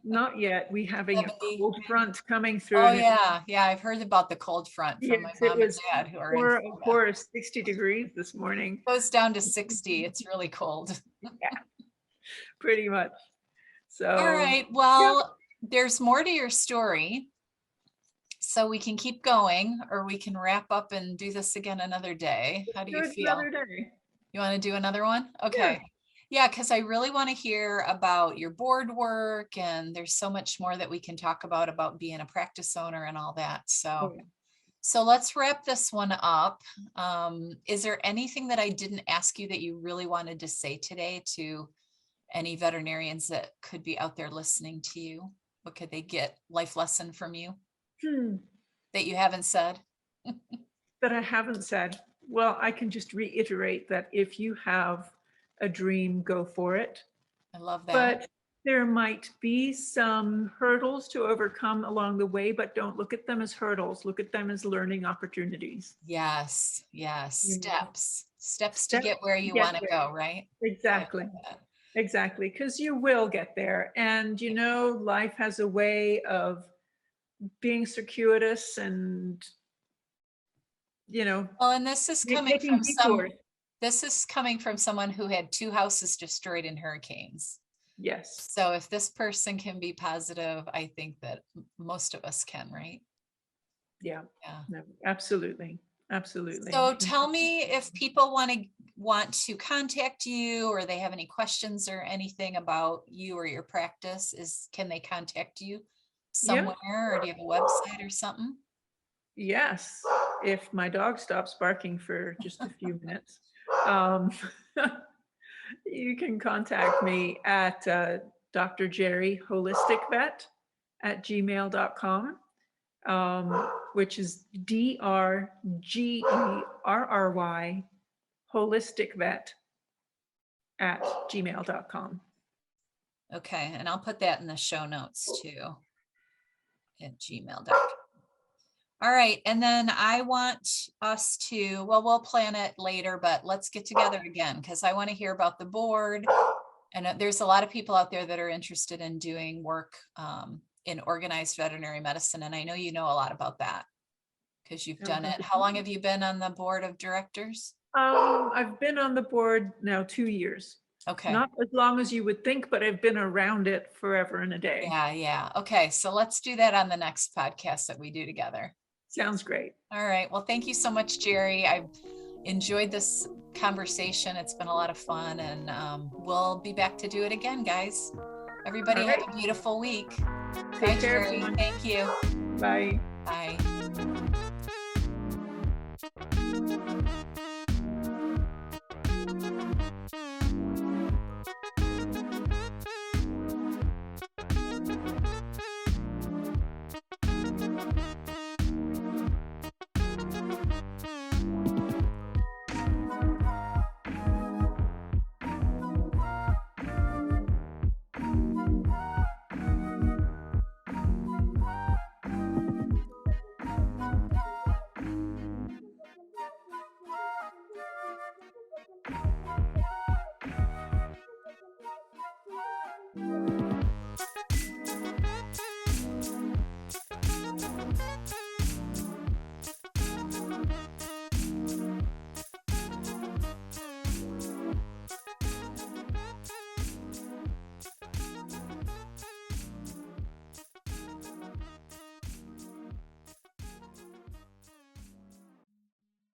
Speaker 2: Not yet. We having a
Speaker 1: 70
Speaker 2: cold
Speaker 1: maybe?
Speaker 2: front coming through.
Speaker 1: Oh
Speaker 2: and it-
Speaker 1: yeah, yeah. I've heard about the cold front from my
Speaker 2: yes, it
Speaker 1: mom and
Speaker 2: was
Speaker 1: dad who are in
Speaker 2: for
Speaker 1: Florida.
Speaker 2: 60 degrees this morning.
Speaker 1: Goes down to 60. It's really cold.
Speaker 2: Yeah, pretty much. So,
Speaker 1: All right. Well, there's more to your story. So we can keep going, or we can wrap up and do this again another day. How do you
Speaker 2: do it
Speaker 1: feel?
Speaker 2: another day.
Speaker 1: You want to do another one? Okay. Yeah, because I really want to hear about your board work, and there's so much more that we can talk about being a practice owner and all that. So,
Speaker 2: Oh, yeah.
Speaker 1: so let's wrap this one up. Is there anything that I didn't ask you that you really wanted to say today to any veterinarians that could be out there listening to you? What could they get life lesson from you that you haven't said?
Speaker 2: That I haven't said. Well, I can just reiterate that if you have a dream, go for it.
Speaker 1: I love that.
Speaker 2: But there might be some hurdles to overcome along the way, but don't look at them as hurdles. Look at them as learning opportunities.
Speaker 1: Yes, yes.
Speaker 2: Yeah.
Speaker 1: Steps to get where you want to go, right?
Speaker 2: Exactly. Exactly. Because you will get there. And, you know, life has a way of being circuitous and, you know,
Speaker 1: Well, and this is coming
Speaker 2: taking
Speaker 1: from someone who had 2 houses destroyed in hurricanes.
Speaker 2: Yes.
Speaker 1: So if this person can be positive, I think that most of us can, right?
Speaker 2: Yeah.
Speaker 1: Yeah.
Speaker 2: No, absolutely. Absolutely.
Speaker 1: So tell me if people want to contact you, or they have any questions or anything about you or your practice, can they contact you somewhere, or do you have a website or something?
Speaker 2: Yes, if my dog stops barking for just a few minutes. You can contact me at Dr. Jerry Holistic Vet at gmail.com, which is DRGERRY Holistic Vet at gmail.com.
Speaker 1: Okay, and I'll put that in the show notes too, at gmail.com. All right, and then I want us to, well, we'll plan it later, but let's get together again, because I want to hear about the board. And there's a lot of people out there that are interested in doing work in organized veterinary medicine. And I know you know a lot about that because you've done it. How long have you been on the board of directors?
Speaker 2: I've been on the board now 2 years.
Speaker 1: Okay.
Speaker 2: Not as long as you would think, but I've been around it forever and a day.
Speaker 1: Yeah, yeah. Okay, so let's do that on the next podcast that we do together.
Speaker 2: Sounds great.
Speaker 1: All right. Well, thank you so much, Jerry. I've enjoyed this conversation. It's been a lot of fun, and we'll be back to do it again, guys. Everybody have a beautiful week. Bye,
Speaker 2: Take care,
Speaker 1: Jerry.
Speaker 2: everyone.
Speaker 1: Thank you.
Speaker 2: Bye.
Speaker 1: Bye.